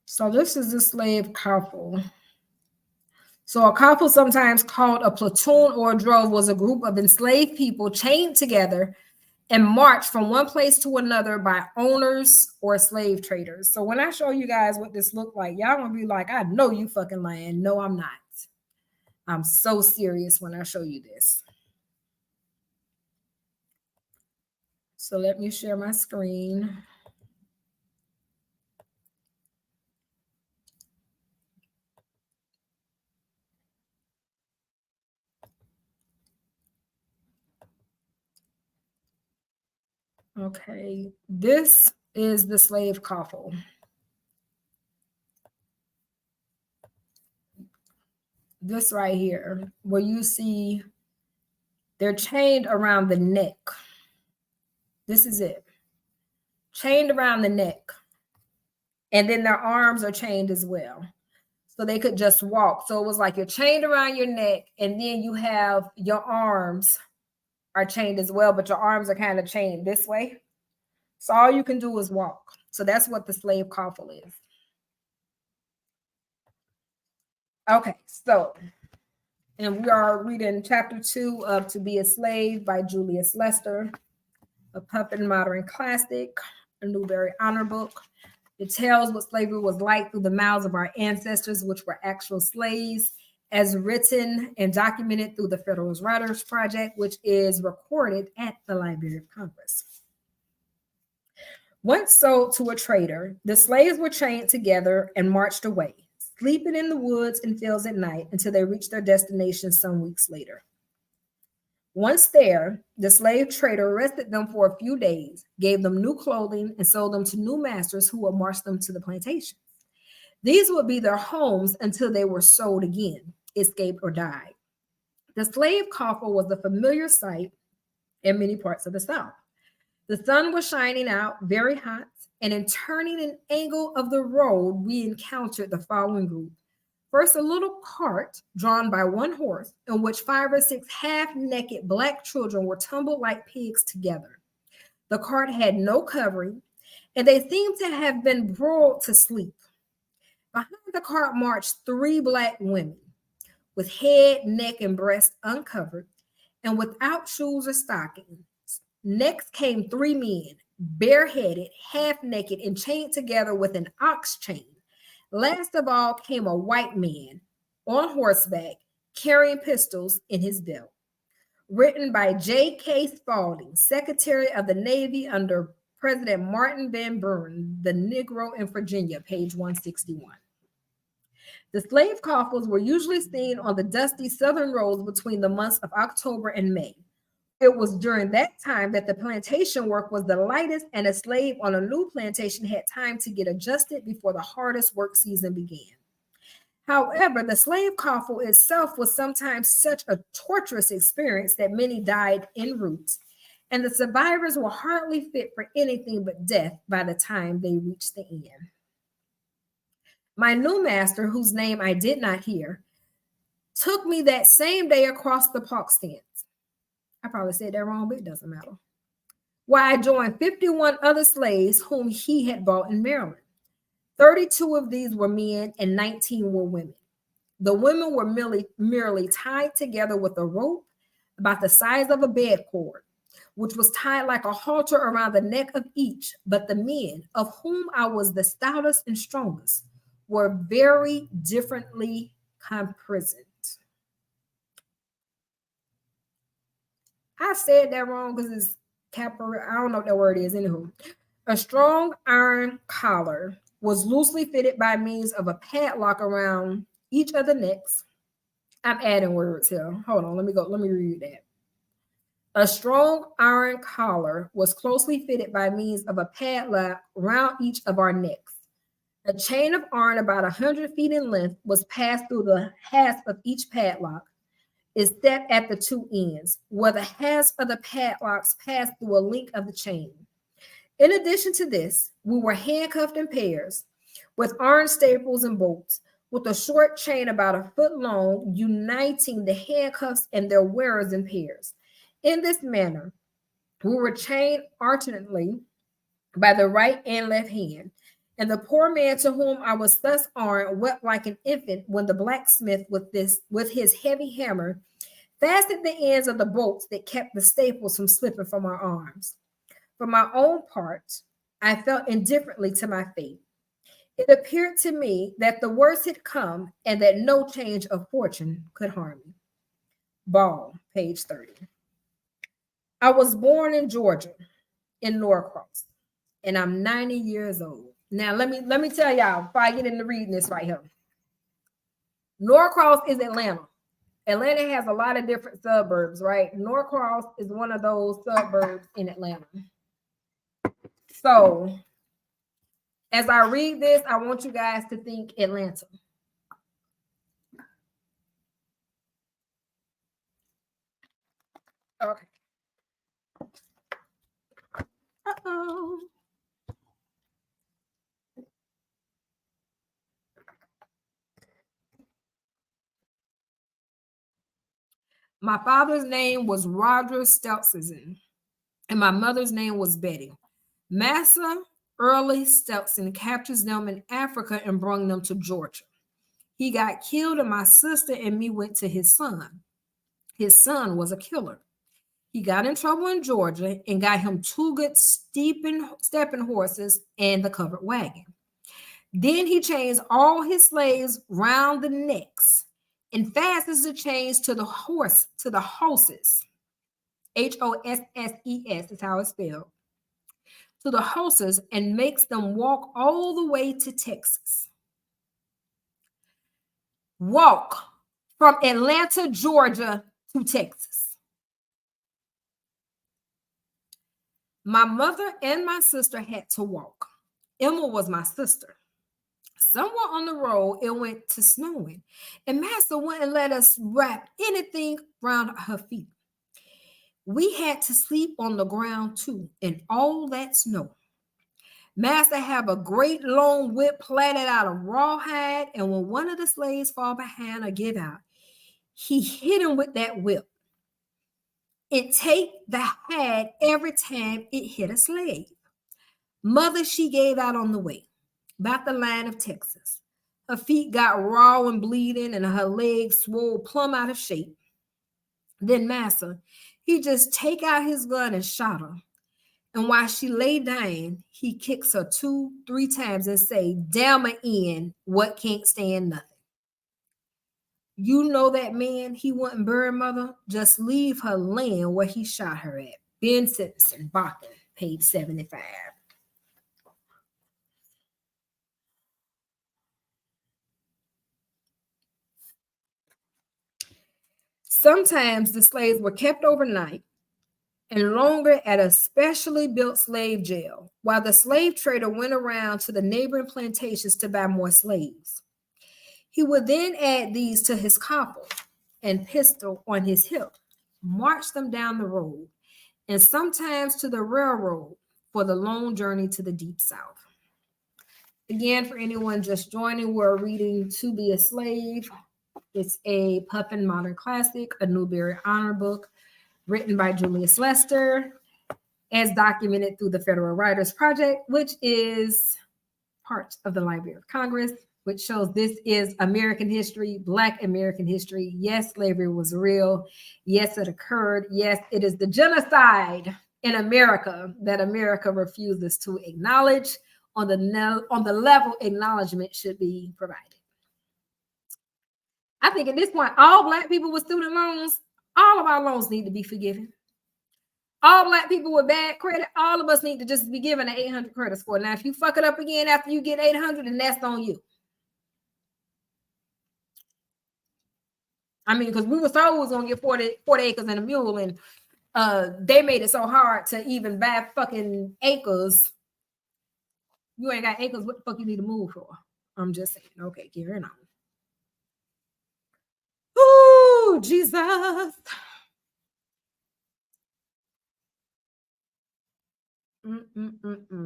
So this is the slave coffle. So a coffle, sometimes called a platoon or a drove, was a group of enslaved people chained together and marched from one place to another by owners or slave traders. So when I show you guys what this looked like, y'all gonna be like, I know you fucking lying. No, I'm not. I'm so serious when I show you this. So let me share my screen. Okay, this is the slave coffle. This right here, where you see they're chained around the neck. This is it. Chained around the neck. And then their arms are chained as well. So they could just walk. So it was like you're chained around your neck, and then you have your arms are chained as well, but your arms are kind of chained this way. So all you can do is walk. So that's what the slave coffle is. Okay, so, and we are reading chapter 2 of To Be a Slave by Julius Lester, a Puffin Modern Classic, a Newbery Honor Book. It tells what slavery was like through the mouths of our ancestors, which were actual slaves, as written and documented through the Federalist Writers Project, which is recorded at the Library of Congress. Once sold to a trader, the slaves were chained together and marched away, sleeping in the woods and fields at night until they reached their destination some weeks later. Once there, the slave trader arrested them for a few days, gave them new clothing, and sold them to new masters who would march them to the plantations. These would be their homes until they were sold again, escaped, or died. The slave coffle was a familiar sight in many parts of the South. The sun was shining out, very hot, and in turning an angle of the road, we encountered the following group. First, a little cart drawn by one horse, in which 5 or 6 half-naked Black children were tumbled like pigs together. The cart had no covering, and they seemed to have been broiled to sleep. Behind the cart marched 3 Black women, with head, neck, and breast uncovered, and without shoes or stockings. Next came 3 men, bareheaded, half-naked, and chained together with an ox chain. Last of all came a white man on horseback carrying pistols in his belt. Written by J.K. Spaulding, Secretary of the Navy under President Martin Van Buren, The Negro in Virginia, page 161. The slave coffles were usually seen on the dusty southern roads between the months of October and May. It was during that time that the plantation work was the lightest, and a slave on a new plantation had time to get adjusted before the hardest work season began. However, the slave coffle itself was sometimes such a torturous experience that many died en route, and the survivors were hardly fit for anything but death by the time they reached the end. My new master, whose name I did not hear, took me that same day across the park stands. I probably said that wrong, but it doesn't matter. Where I joined 51 other slaves whom he had bought in Maryland. 32 of these were men and 19 were women. The women were merely tied together with a rope about the size of a bed cord, which was tied like a halter around the neck of each. But the men, of whom I was the stoutest and strongest, were very differently imprisoned. I said that wrong because it's capital. I don't know what that word is. Anywho, a strong iron collar was loosely fitted by means of a padlock around each of the necks. I'm adding words here. Hold on, let me read that. A strong iron collar was closely fitted by means of a padlock around each of our necks. A chain of iron about 100 feet in length was passed through the hasp of each padlock. Is set at the two ends, where the hasp of the padlocks passed through a link of the chain. In addition to this, we were handcuffed in pairs with iron staples and bolts, with a short chain about a foot long, uniting the handcuffs and their wearers in pairs. In this manner, we were chained alternately by the right and left hand. And the poor man to whom I was thus armed wept like an infant when the blacksmith with his heavy hammer fastened the ends of the bolts that kept the staples from slipping from our arms. For my own part, I felt indifferently to my fate. It appeared to me that the worst had come and that no change of fortune could harm me. Ball, page 30. I was born in Georgia, in Norcross, and I'm 90 years old. Now, let me tell y'all, before I get into reading this right here. Norcross is Atlanta. Atlanta has a lot of different suburbs, right? Norcross is one of those suburbs in Atlanta. So, as I read this, I want you guys to think Atlanta. Okay. Uh-oh. My father's name was Roger Stelzen, and my mother's name was Betty. Massa Early Stelzen captures them in Africa and brought them to Georgia. He got killed, and my sister and me went to his son. His son was a killer. He got in trouble in Georgia and got him 2 good stepping horses and the covered wagon. Then he chains all his slaves round the necks and fastens the chains to the horses. HOSSES is how it's spelled. To the horses and makes them walk all the way to Texas. Walk from Atlanta, Georgia to Texas. My mother and my sister had to walk. Emma was my sister. Somewhere on the road, it went to snowing, and Master wouldn't let us wrap anything around her feet. We had to sleep on the ground too, in all that snow. Master had a great long whip plaited out of rawhide, and when one of the slaves fall behind or give out, he hit him with that whip. It take the hide every time it hit a slave. Mother, she gave out on the way, about the line of Texas. Her feet got raw and bleeding, and her legs swole plumb out of shape. Then Master, he just take out his gun and shot her. And while she lay dying, he kicks her 2-3 times and say, "Damn her in, what can't stand nothing." You know that man, he wouldn't bury Mother, just leave her laying where he shot her at. Ben Simpson, Boston, page 75. Sometimes the slaves were kept overnight and longer at a specially built slave jail, while the slave trader went around to the neighboring plantations to buy more slaves. He would then add these to his coffle and pistol on his hip, march them down the road, and sometimes to the railroad for the long journey to the deep South. Again, for anyone just joining, we're reading To Be a Slave. It's a Puffin modern classic, a Newbery Honor book written by Julius Lester, as documented through the Federal Writers Project, which is part of the Library of Congress, which shows this is American history, Black American history. Yes, slavery was real. Yes, it occurred. Yes, it is the genocide in America that America refuses to acknowledge. On the level acknowledgement should be provided. I think at this point, all Black people with student loans, all of our loans need to be forgiven. All Black people with bad credit, all of us need to just be given an 800 credit score. Now, if you fuck it up again after you get 800, then that's on you. I mean, because we were told we was going to get 40 acres and a mule, and they made it so hard to even buy fucking acres. You ain't got acres, what the fuck you need to move for? I'm just saying. Okay, carrying on. Ooh, Jesus.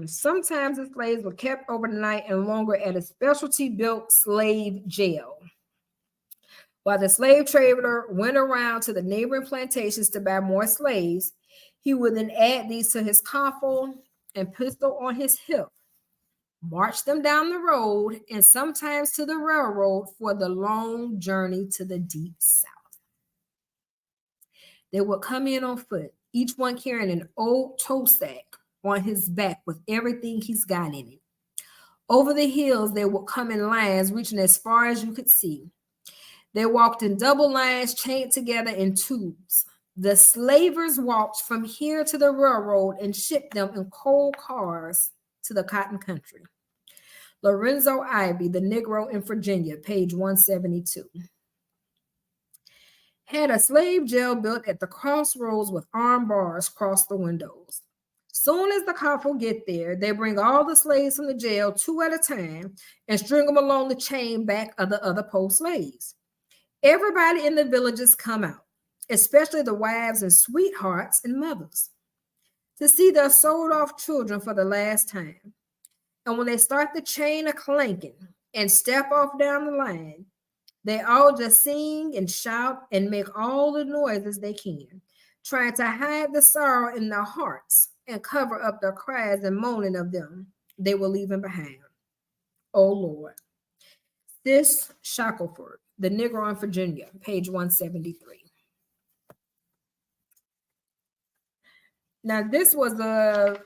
Sometimes the slaves were kept overnight and longer at a specialty built slave jail. While the slave trader went around to the neighboring plantations to buy more slaves, he would then add these to his coffle and pistol on his hip, march them down the road, and sometimes to the railroad for the long journey to the deep South. They would come in on foot, each one carrying an old tow sack on his back with everything he's got in it. Over the hills, they would come in lines reaching as far as you could see. They walked in double lines, chained together in tubes. The slavers walked from here to the railroad and shipped them in coal cars to the cotton country. Lorenzo Ivy, The Negro in Virginia, page 172. Had a slave jail built at the crossroads with armed bars across the windows. Soon as the coffle get there, they bring all the slaves from the jail 2 at a time and string them along the chain back of the other post slaves. Everybody in the villages come out, especially the wives and sweethearts and mothers, to see their sold off children for the last time. And when they start the chain a clanking and step off down the line, they all just sing and shout and make all the noises they can, trying to hide the sorrow in their hearts and cover up their cries and moaning of them they were leaving behind. Oh Lord. Sis Shackelford, The Negro in Virginia, page 173. Now, this was a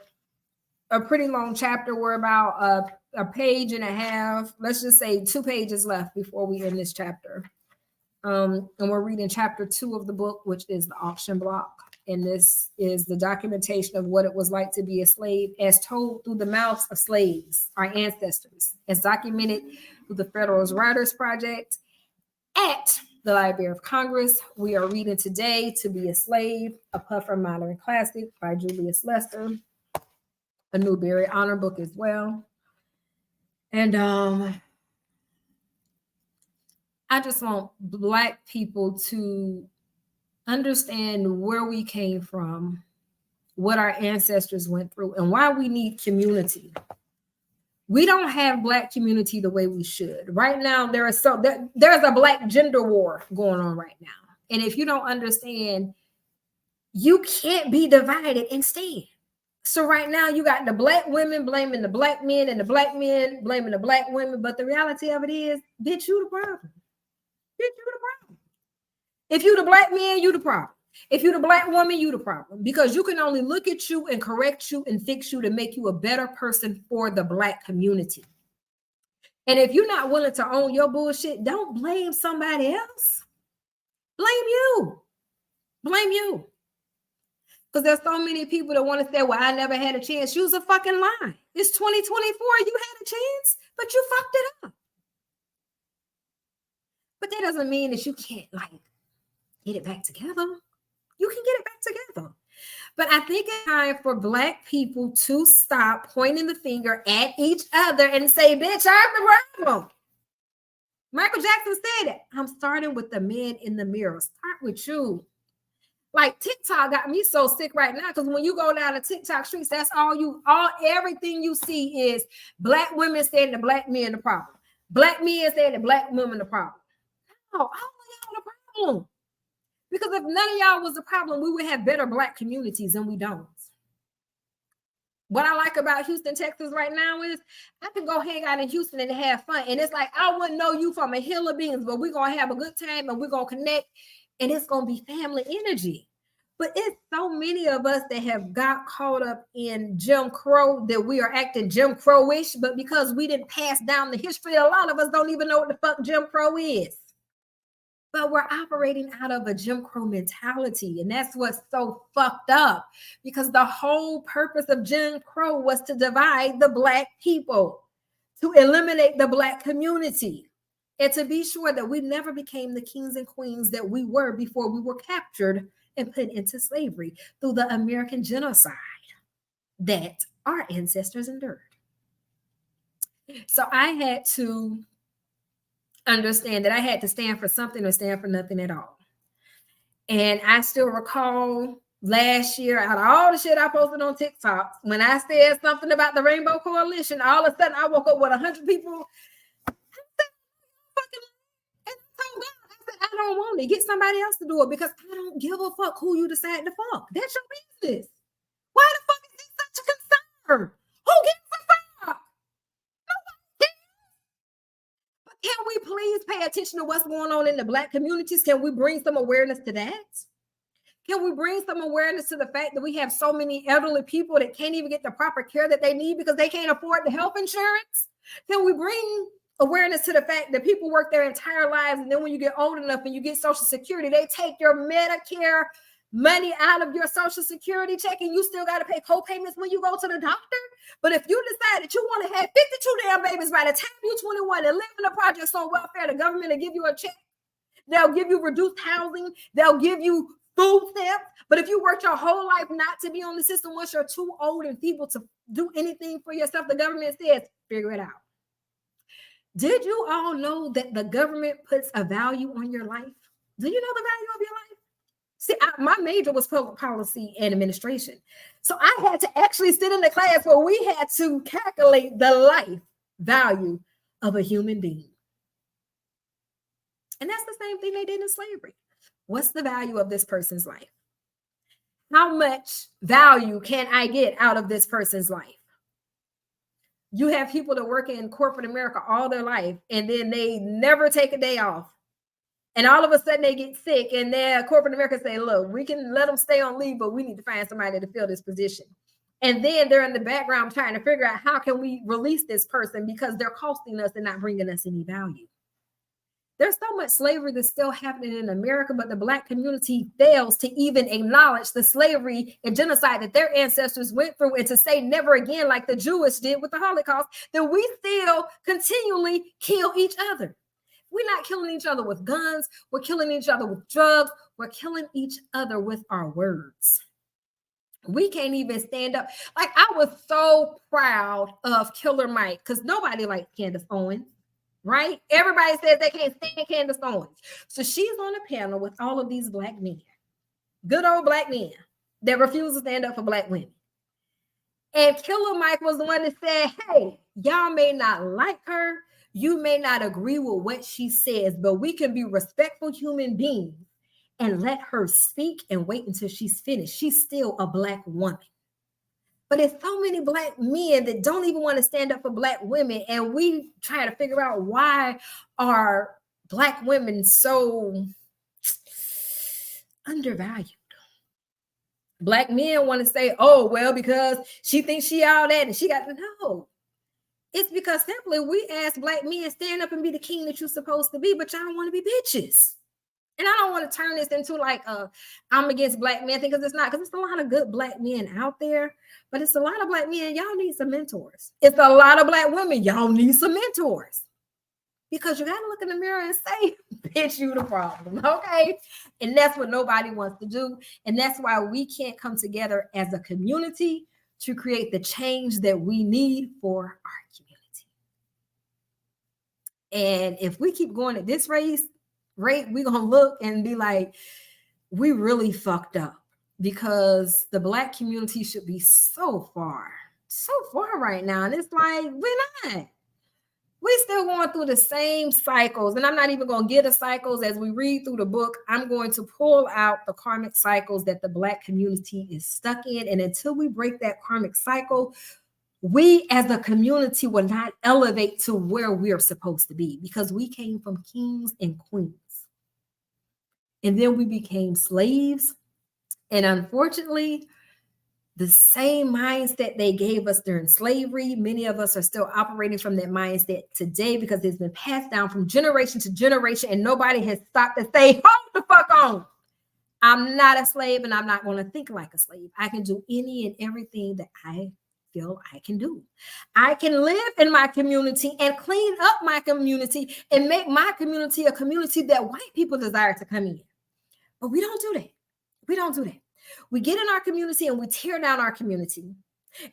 pretty long chapter. We're about a page and a half. Let's just say 2 pages left before we end this chapter. And we're reading chapter 2 of the book, which is The Auction Block. And this is the documentation of what it was like to be a slave as told through the mouths of slaves, our ancestors, as documented through the Federal Writers Project at the Library of Congress. We are reading today To Be a Slave, a Puffin modern classic by Julius Lester, a Newbery Honor book as well. And I just want Black people to understand where we came from, what our ancestors went through, and why we need community. We don't have Black community the way we should. Right now, there's a Black gender war going on right now. And if you don't understand, you can't be divided and stand. So right now, you got the Black women blaming the Black men and the Black men blaming the Black women. But the reality of it is, bitch, you the problem. Bitch, you the problem. If you the Black man, you the problem. If you the Black woman, you the problem. Because you can only look at you and correct you and fix you to make you a better person for the Black community. And if you're not willing to own your bullshit, don't blame somebody else. Blame you. Blame you. Because there's so many people that want to say, well, I never had a chance. You was a fucking lie. It's 2024. You had a chance, but you fucked it up. But that doesn't mean that you can't get it back together. You can get it back together. But I think it's time for Black people to stop pointing the finger at each other and say, bitch, I'm the problem. Michael Jackson said it. I'm starting with the man in the mirror. Start with you. Like TikTok got me so sick right now because when you go down the TikTok streets, that's everything you see is black women saying the black men the problem. Black men saying the black women the problem. Oh, how are y'all the problem? Because if none of y'all was the problem, we would have better black communities, and we don't. What I like about Houston, Texas right now is I can go hang out in Houston and have fun. And it's like, I wouldn't know you from a hill of beans, but we're going to have a good time and we're going to connect and it's going to be family energy. But it's so many of us that have got caught up in Jim Crow that we are acting Jim Crow-ish, but because we didn't pass down the history, a lot of us don't even know what the fuck Jim Crow is. But we're operating out of a Jim Crow mentality. And that's what's so fucked up, because the whole purpose of Jim Crow was to divide the black people, to eliminate the black community, and to be sure that we never became the kings and queens that we were before we were captured and put into slavery through the American genocide that our ancestors endured. So I had to understand that I had to stand for something or stand for nothing at all. And I still recall last year, out of all the shit I posted on TikTok, when I said something about the Rainbow Coalition, all of a sudden I woke up with 100 people. I don't want it. Get somebody else to do it, because I don't give a fuck who you decide to fuck. That's your business. Why the fuck is this such a concern? Who gives a fuck? But can we please pay attention to what's going on in the black communities? Can we bring some awareness to that? Can we bring some awareness to the fact that we have so many elderly people that can't even get the proper care that they need because they can't afford the health insurance? Can we bring awareness to the fact that people work their entire lives, and then when you get old enough and you get Social Security, they take your Medicare money out of your Social Security check, and you still got to pay co-payments when you go to the doctor? But if you decide that you want to have 52 damn babies by the time you're 21 and live in the projects on welfare, the government will give you a check. They'll give you reduced housing. They'll give you food stamps. But if you worked your whole life not to be on the system, once you're too old and feeble to do anything for yourself, the government says, figure it out. Did you all know that the government puts a value on your life? Do you know the value of your life? See, my major was public policy and administration. So I had to actually sit in the class where we had to calculate the life value of a human being. And that's the same thing they did in slavery. What's the value of this person's life? How much value can I get out of this person's life? You have people that work in corporate America all their life, and then they never take a day off. And all of a sudden they get sick, and then corporate America say, look, we can let them stay on leave, but we need to find somebody to fill this position. And then they're in the background trying to figure out how can we release this person because they're costing us and not bringing us any value. There's so much slavery that's still happening in America, but the Black community fails to even acknowledge the slavery and genocide that their ancestors went through, and to say never again, like the Jewish did with the Holocaust, that we still continually kill each other. We're not killing each other with guns. We're killing each other with drugs. We're killing each other with our words. We can't even stand up. Like, I was so proud of Killer Mike because nobody likes Candace Owens. Right? Everybody says they can't stand Candace Owens. So she's on a panel with all of these Black men, good old Black men that refuse to stand up for Black women. And Killer Mike was the one that said, hey, y'all may not like her. You may not agree with what she says, but we can be respectful human beings and let her speak and wait until she's finished. She's still a Black woman. But there's so many Black men that don't even want to stand up for Black women. And we try to figure out why are Black women so undervalued. Black men want to say, oh, well, because she thinks she all that and she got to know. It's because simply we ask Black men, stand up and be the king that you're supposed to be, but y'all want to be bitches. And I don't want to turn this into like I'm against Black men thing, because it's not, because there's a lot of good Black men out there, but it's a lot of Black men. Y'all need some mentors. It's a lot of Black women. Y'all need some mentors, because you got to look in the mirror and say, bitch, you the problem. Okay. And that's what nobody wants to do. And that's why we can't come together as a community to create the change that we need for our community. And if we keep going at this rate, we're going to look and be like, we really fucked up, because the Black community should be so far right now. And it's like, we're not. We're still going through the same cycles. And I'm not even going to get the cycles. As we read through the book, I'm going to pull out the karmic cycles that the Black community is stuck in. And until we break that karmic cycle, we as a community will not elevate to where we're supposed to be, because we came from kings and queens. And then we became slaves. And unfortunately, the same mindset they gave us during slavery, many of us are still operating from that mindset today, because it's been passed down from generation to generation, and nobody has stopped to say, hold the fuck on. I'm not a slave, and I'm not going to think like a slave. I can do any and everything that I feel I can do. I can live in my community and clean up my community and make my community a community that white people desire to come in. But we don't do that. We don't do that. We get in our community and we tear down our community.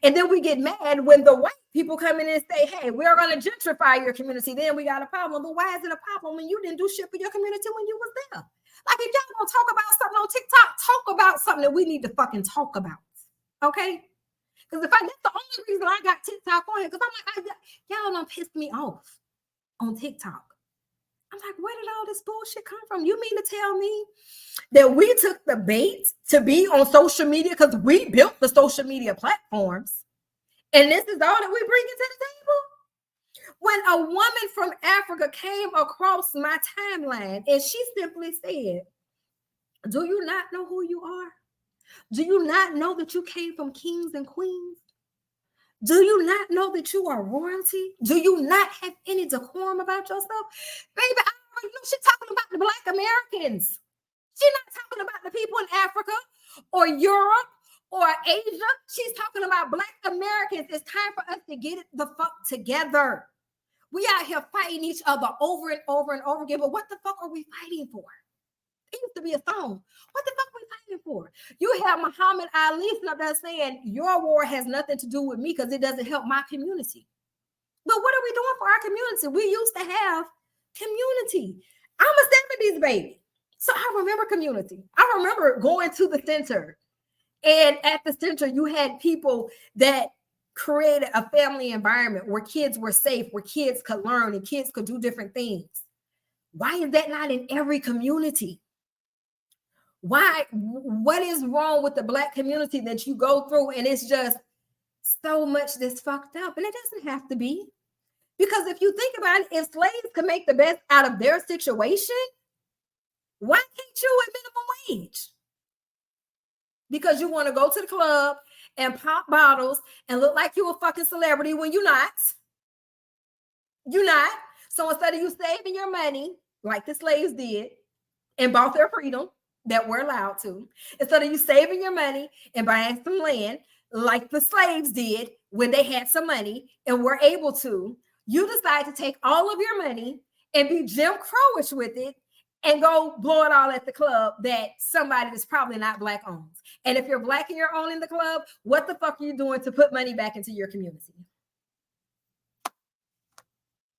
And then we get mad when the white people come in and say, hey, we're going to gentrify your community. Then we got a problem. But why is it a problem when you didn't do shit for your community when you was there? Like, if y'all don't talk about something on TikTok, talk about something that we need to fucking talk about. Okay? Because that's the only reason I got TikTok on here. Because I'm like, y'all done pissed me off on TikTok. I'm like, where did all this bullshit come from? You mean to tell me that we took the bait to be on social media because we built the social media platforms, and this is all that we bring into the table? When a woman from Africa came across my timeline and she simply said, do you not know who you are? Do you not know that you came from kings and queens? Do you not know that you are royalty? Do you not have any decorum about yourself? Baby, I already know she's talking about the Black Americans. She's not talking about the people in Africa or Europe or Asia. She's talking about Black Americans. It's time for us to get it the fuck together. We out here fighting each other over and over and over again. But what the fuck are we fighting for? It used to be a song. What the fuck are we fighting for? You have Muhammad Ali up there saying your war has nothing to do with me because it doesn't help my community. But what are we doing for our community? We used to have community. I'm a 70s baby, so I remember community. I remember going to the center, and at the center you had people that created a family environment where kids were safe, where kids could learn and kids could do different things. Why is that not in every community? Why? What is wrong with the Black community that you go through and it's just so much that's fucked up? And it doesn't have to be. Because if you think about it, if slaves could make the best out of their situation, why can't you at minimum wage? Because you want to go to the club and pop bottles and look like you're a fucking celebrity when you're not. You're not. So instead of you saving your money like the slaves did and bought their freedom, that we're allowed to, instead of you saving your money and buying some land like the slaves did when they had some money and were able to, you decide to take all of your money and be Jim Crowish with it and go blow it all at the club that somebody that's probably not Black owns. And if you're Black and you're owning the club, what the fuck are you doing to put money back into your community?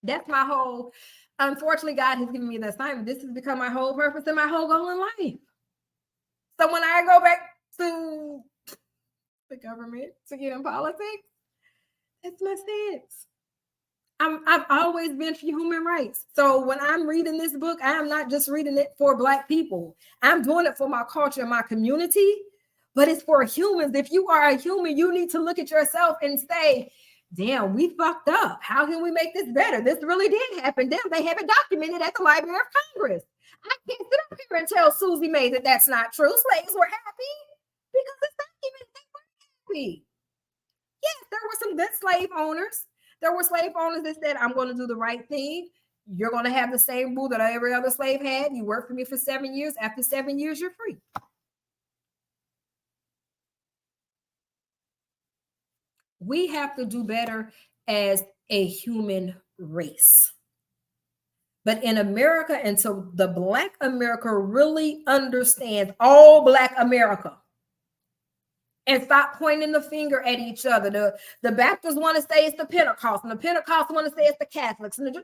That's my whole, unfortunately, God has given me the assignment. This has become my whole purpose and my whole goal in life. So when I go back to the government to get in politics, that's my stance. I've always been for human rights. So when I'm reading this book, I am not just reading it for Black people. I'm doing it for my culture and my community, but it's for humans. If you are a human, you need to look at yourself and say, damn, we fucked up. How can we make this better? This really did happen. Damn, they have it documented at the Library of Congress. I can't sit up here and tell Susie Mae that that's not true. Slaves were happy because it's documented they were happy. Yes, there were some good slave owners. There were slave owners that said, I'm going to do the right thing. You're going to have the same rule that every other slave had. You work for me for 7 years. After 7 years, you're free. We have to do better as a human race. But in America, until the Black America really understands all Black America and stop pointing the finger at each other. The Baptists want to say it's the Pentecost, and the Pentecost want to say it's the Catholics. And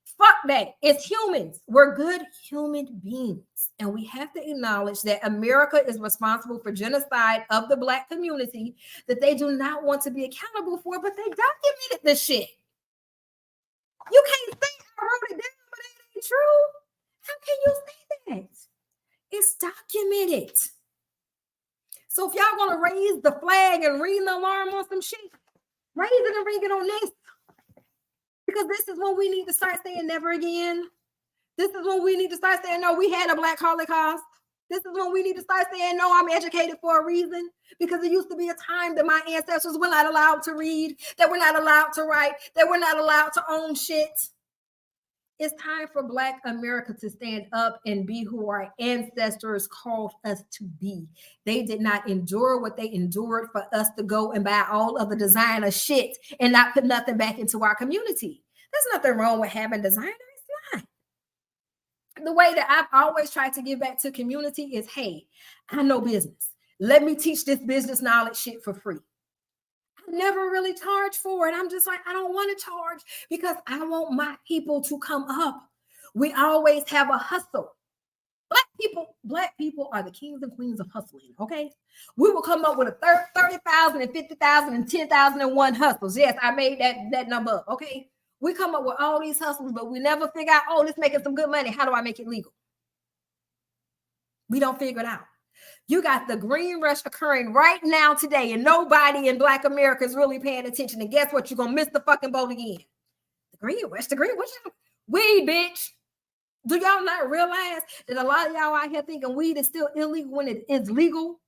Fuck that. It's humans. We're good human beings. And we have to acknowledge that America is responsible for genocide of the Black community that they do not want to be accountable for, but they documented this shit. You can't say I wrote it down, but it ain't true. How can you say that? It's documented. So if y'all gonna raise the flag and ring the alarm on some shit, raise it and ring it on this. Because this is when we need to start saying never again. This is when we need to start saying, no, we had a Black Holocaust. This is when we need to start saying, no, I'm educated for a reason. Because it used to be a time that my ancestors were not allowed to read, that we're not allowed to write, that we're not allowed to own shit. It's time for Black America to stand up and be who our ancestors called us to be. They did not endure what they endured for us to go and buy all of the designer shit and not put nothing back into our community. There's nothing wrong with having designer. It's not. The way that I've always tried to give back to community is, hey, I know business. Let me teach this business knowledge shit for free. I never really charge for it. I'm just like, I don't want to charge because I want my people to come up. We always have a hustle. Black people are the kings and queens of hustling, okay? We will come up with a 30,000 and 50,000 and 10,001 hustles. Yes, I made that number up, okay? We come up with all these hustles, but we never figure out, oh, this making some good money. How do I make it legal? We don't figure it out. You got the green rush occurring right now today, and nobody in Black America is really paying attention. And guess what? You're going to miss the fucking boat again. The green rush, weed, bitch. Do y'all not realize that a lot of y'all out here thinking weed is still illegal when it is legal?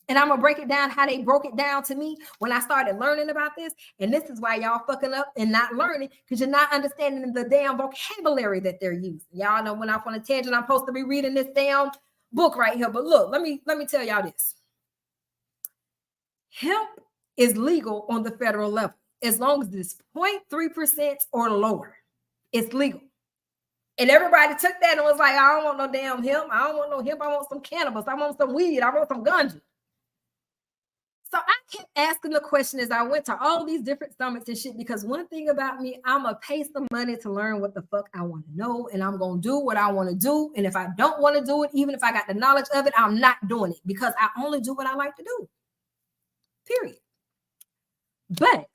And I'm going to break it down how they broke it down to me when I started learning about this. And this is why y'all fucking up and not learning, because you're not understanding the damn vocabulary that they're using. Y'all know when I'm on a tangent, I'm supposed to be reading this damn book right here. But look, let me tell y'all this. Hemp is legal on the federal level as long as it's 0.3% or lower. It's legal. And everybody took that and was like, I don't want no damn hemp. I don't want no hemp. I want some cannabis. I want some weed. I want some ganja. So I kept asking the question as I went to all these different summits and shit, because one thing about me, I'm going to pay some money to learn what the fuck I want to know, and I'm going to do what I want to do. And if I don't want to do it, even if I got the knowledge of it, I'm not doing it because I only do what I like to do. Period. But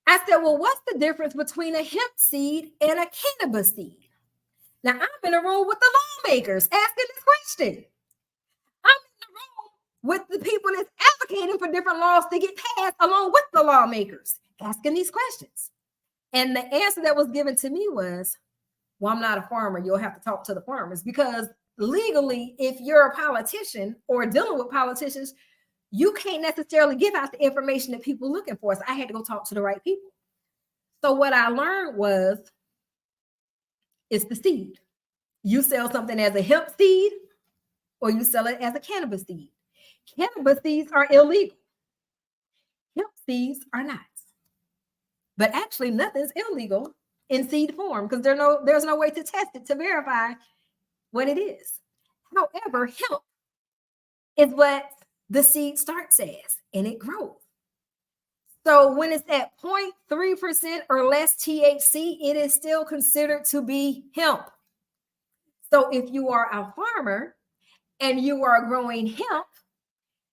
I said, well, what's the difference between a hemp seed and a cannabis seed? Now, I'm in a room with the lawmakers asking this question. I'm in the room with the people that's advocating for different laws to get passed along with the lawmakers, asking these questions. And the answer that was given to me was, well, I'm not a farmer. You'll have to talk to the farmers, because legally, if you're a politician or dealing with politicians, you can't necessarily give out the information that people are looking for. So I had to go talk to the right people. So what I learned was, it's the seed. You sell something as a hemp seed or you sell it as a cannabis seed. Cannabis seeds are illegal. Hemp seeds are not. But actually, nothing's illegal in seed form because there's no way to test it to verify what it is. However, hemp is what the seed starts as, and it grows. So when it's at 0.3% or less THC, it is still considered to be hemp. So if you are a farmer and you are growing hemp,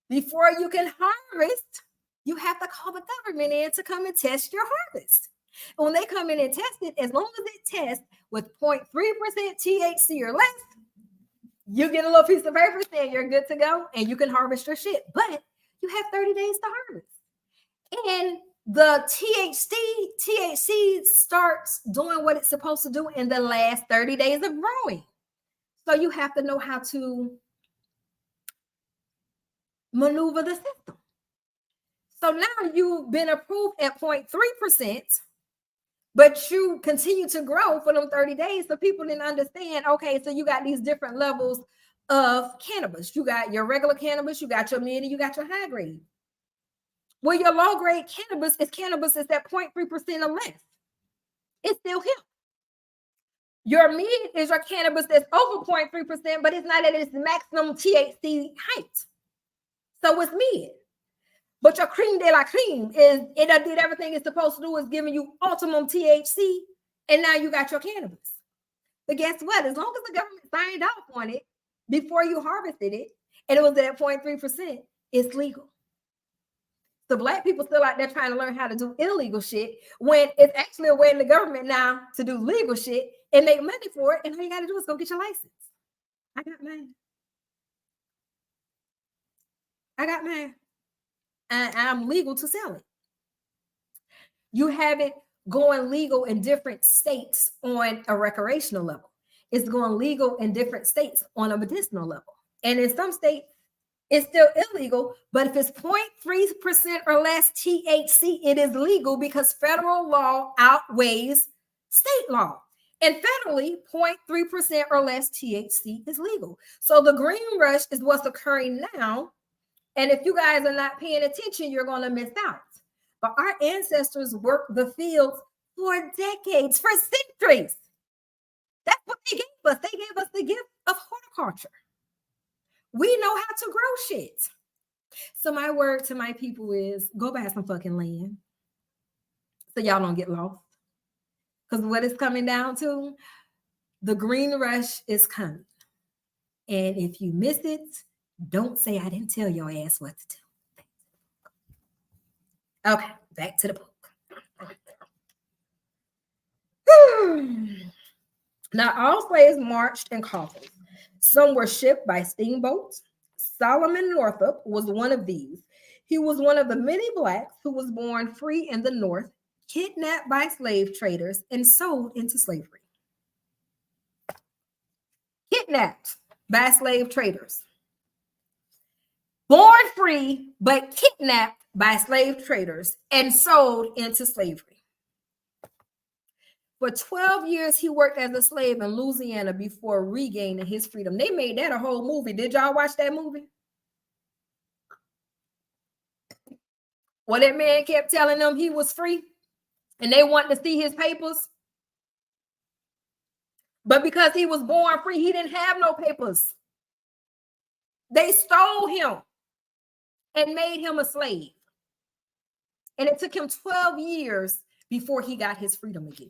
before you can harvest, you have to call the government in to come and test your harvest. And when they come in and test it, as long as it tests with 0.3% THC or less, you get a little piece of paper saying you're good to go and you can harvest your shit. But you have 30 days to harvest. And the THC starts doing what it's supposed to do in the last 30 days of growing. So you have to know how to maneuver the system. So now you've been approved at 0.3%, but you continue to grow for them 30 days. So people didn't understand, okay, so you got these different levels of cannabis. You got your regular cannabis, you got your mid, and you got your high grade. Well, your low grade cannabis is at 0.3% or less. It's still hemp. Your mid is your cannabis that's over 0.3%, but it's not at its maximum THC height. So it's mid. But your creme de la creme did everything it's supposed to do, is giving you optimum THC And now you got your cannabis. But guess what? As long as the government signed off on it before you harvested it, and it was at 0.3%, it's legal. So Black people still out there trying to learn how to do illegal shit when it's actually a way in the government now to do legal shit and make money for it. And all you got to do is go get your license. I got mine. And I'm legal to sell it. You have it going legal in different states on a recreational level. It's going legal in different states on a medicinal level. And in some states, it's still illegal, but if it's 0.3% or less THC, it is legal because federal law outweighs state law. And federally, 0.3% or less THC is legal. So the green rush is what's occurring now. And if you guys are not paying attention, you're going to miss out. But our ancestors worked the fields for decades, for centuries. That's what they gave us. They gave us the gift of horticulture. We know how to grow shit. So my word to my people is go buy some fucking land so y'all don't get lost. Because what it's coming down to, the green rush is coming. And if you miss it, don't say I didn't tell your ass what to do. Okay, back to the book. Now, all slaves marched in coffins. Some were shipped by steamboats. Solomon Northup was one of these. He was one of the many Blacks who was born free in the North, kidnapped by slave traders, and sold into slavery. Kidnapped by slave traders. Born free, but kidnapped by slave traders and sold into slavery. For 12 years, he worked as a slave in Louisiana before regaining his freedom. They made that a whole movie. Did y'all watch that movie? Well, that man kept telling them he was free and they wanted to see his papers. But because he was born free, he didn't have no papers. They stole him and made him a slave. And it took him 12 years before he got his freedom again.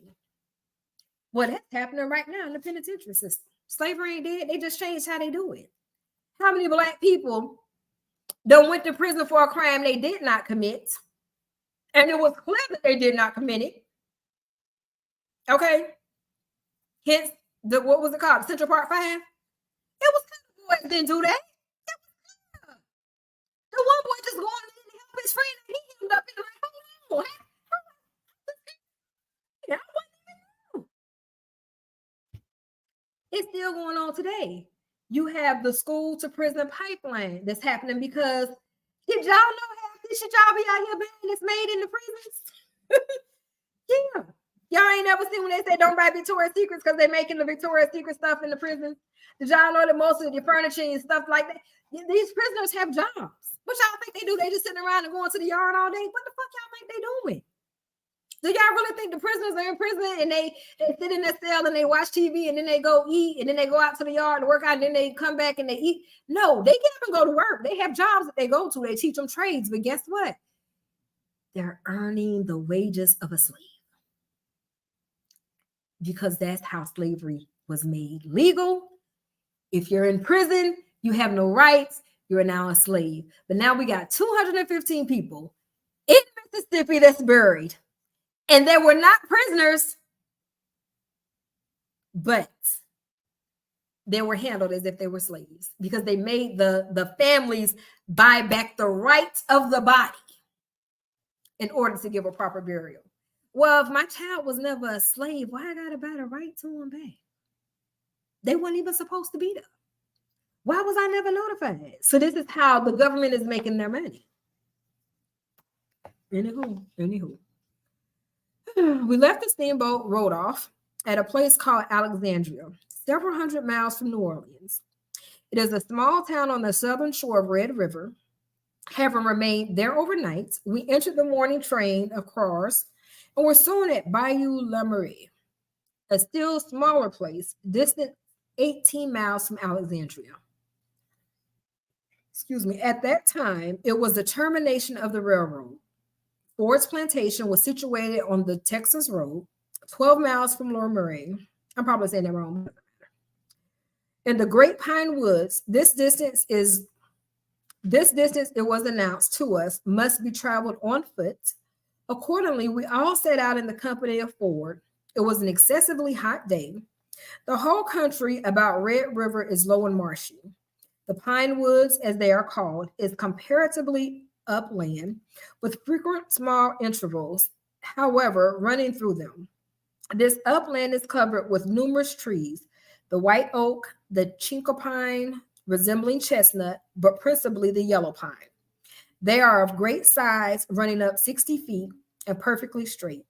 Well, that's happening right now in the penitentiary system. Slavery ain't dead. They just changed how they do it. How many Black people done went to prison for a crime they did not commit? And it was clear that they did not commit it. Okay? Hence, what was it called? Central Park 5? It was clear the boys didn't do that. It was clear. The one boy just going in to help his friend and he ended up in like, hold on. It's still going on today. You have the school to prison pipeline that's happening because did y'all know half this shit y'all be out here buying that's made in the prisons? Yeah. Y'all ain't never seen when they say don't buy Victoria's Secrets because they're making the Victoria's Secret stuff in the prison. Did y'all know that most of the furniture and stuff like that? These prisoners have jobs. What y'all think they do? They just sitting around and going to the yard all day? What the fuck y'all think they doing? Do y'all really think the prisoners are in prison and they sit in their cell and they watch TV and then they go eat and then they go out to the yard to work out and then they come back and they eat? No, they get up and go to work. They have jobs that they go to. They teach them trades. But guess what? They're earning the wages of a slave. Because that's how slavery was made legal. If you're in prison, you have no rights. You're now a slave. But now we got 215 people in Mississippi that's buried. And they were not prisoners, but they were handled as if they were slaves because they made the families buy back the rights of the body in order to give a proper burial. Well, if my child was never a slave, why I gotta buy the right to him back? They weren't even supposed to be there. Why was I never notified? So this is how the government is making their money. Anywho. We left the steamboat rode off at a place called Alexandria, several hundred miles from New Orleans. It is a small town on the southern shore of Red River. Having remained there overnight, we entered the morning train of cars and were soon at Bayou La Marie, a still smaller place, distant 18 miles from Alexandria. Excuse me. At that time, it was the termination of the railroad. Ford's plantation was situated on the Texas Road. 12 miles from Lower Murray. I'm probably saying that wrong. In the Great Pine Woods, this distance, it was announced to us, must be traveled on foot. Accordingly, we all set out in the company of Ford. It was an excessively hot day. The whole country about Red River is low and marshy. The Pine Woods, as they are called, is comparatively upland with frequent small intervals, however, running through them. This upland is covered with numerous trees, the white oak, the chinkapine, resembling chestnut, but principally the yellow pine. They are of great size, running up 60 feet and perfectly straight.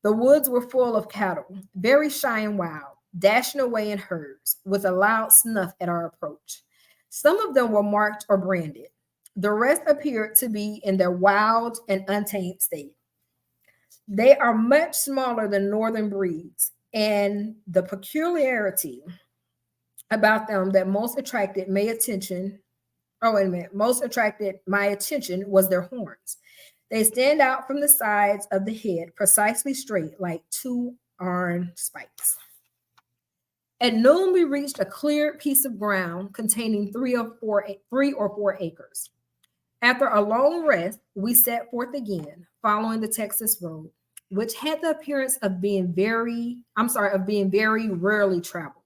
The woods were full of cattle, very shy and wild, dashing away in herds, with a loud snuff at our approach. Some of them were marked or branded. The rest appeared to be in their wild and untamed state. They are much smaller than northern breeds, and the peculiarity about them that most attracted my attention was their horns. They stand out from the sides of the head precisely straight, like two iron spikes. At noon, we reached a cleared piece of ground containing 3 or 4 acres. After a long rest, we set forth again, following the Texas road, which had the appearance of being very rarely traveled.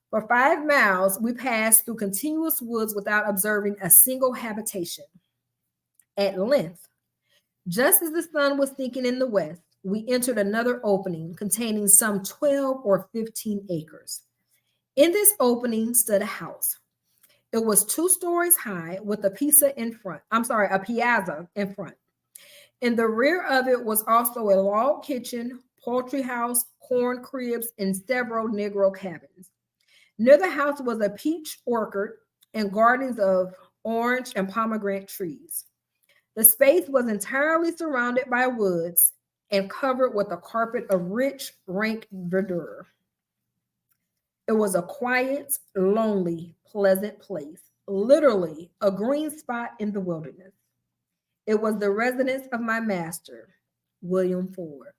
For 5 miles, we passed through continuous woods without observing a single habitation. At length, just as the sun was sinking in the west, we entered another opening containing some 12 or 15 acres. In this opening stood a house. It was 2 stories high with a piazza in front. In the rear of it was also a log kitchen, poultry house, corn cribs, and several Negro cabins. Near the house was a peach orchard and gardens of orange and pomegranate trees. The space was entirely surrounded by woods and covered with a carpet of rich, rank verdure. It was a quiet, lonely, pleasant place, literally a green spot in the wilderness. It was the residence of my master, William Ford.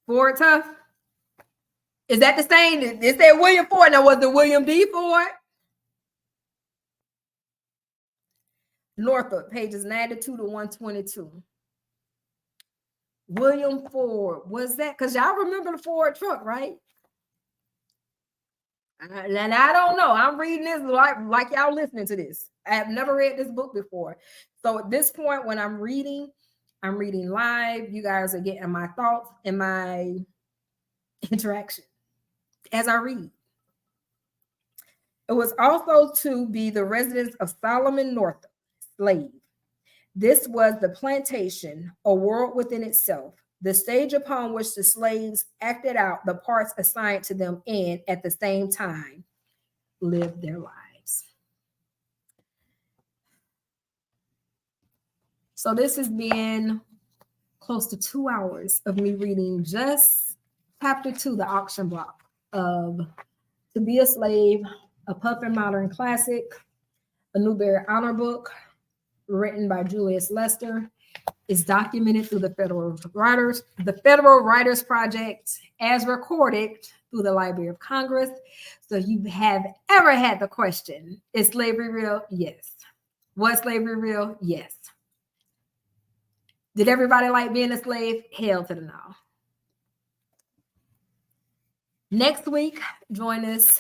Ford Tough? Is that the same? It said William Ford. Now, was it William D. Ford? Northup, pages 92 to 122. William Ford, was that? Because y'all remember the Ford truck, right? And I don't know. I'm reading this like y'all listening to this. I have never read this book before. So at this point, when I'm reading live. You guys are getting my thoughts and my interaction as I read. It was also to be the residence of Solomon Northup, slave. This was the plantation, a world within itself, the stage upon which the slaves acted out the parts assigned to them and, at the same time, lived their lives. So this has been close to 2 hours of me reading just chapter 2, the auction block of To Be a Slave, a Puffin Modern Classic, a Newbery Honor Book, written by Julius Lester. Is documented through the Federal Writers Project, as recorded through the Library of Congress. So if you have ever had the question, is slavery real? Yes. Was slavery real? Yes. Did everybody like being a slave? Hell to the no. Next week, join us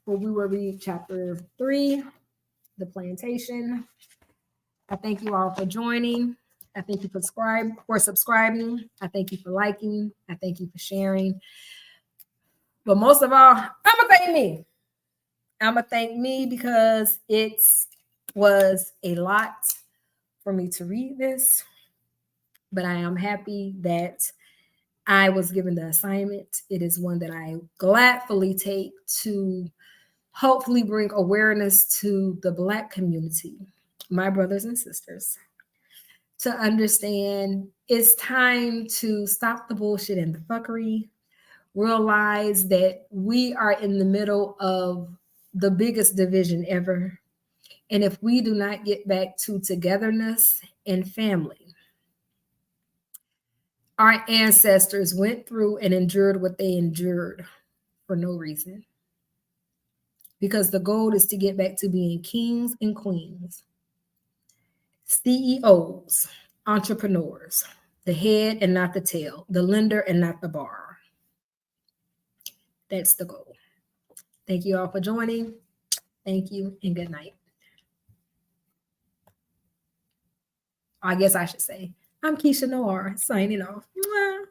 where we will read chapter 3, The Plantation. I thank you all for joining. I thank you for subscribing. I thank you for liking. I thank you for sharing. But most of all, I'm going to thank me. I'm going to thank me because it was a lot for me to read this. But I am happy that I was given the assignment. It is one that I gladfully take to hopefully bring awareness to the Black community, my brothers and sisters, to understand it's time to stop the bullshit and the fuckery, realize that we are in the middle of the biggest division ever. And if we do not get back to togetherness and family, Our ancestors went through and endured what they endured for no reason. Because the goal is to get back to being kings and queens, CEOs, entrepreneurs, the head and not the tail, the lender and not the borrower. That's the goal. Thank you all for joining. Thank you and good night. I guess I should say, I'm Keisha Noir signing off. Mwah.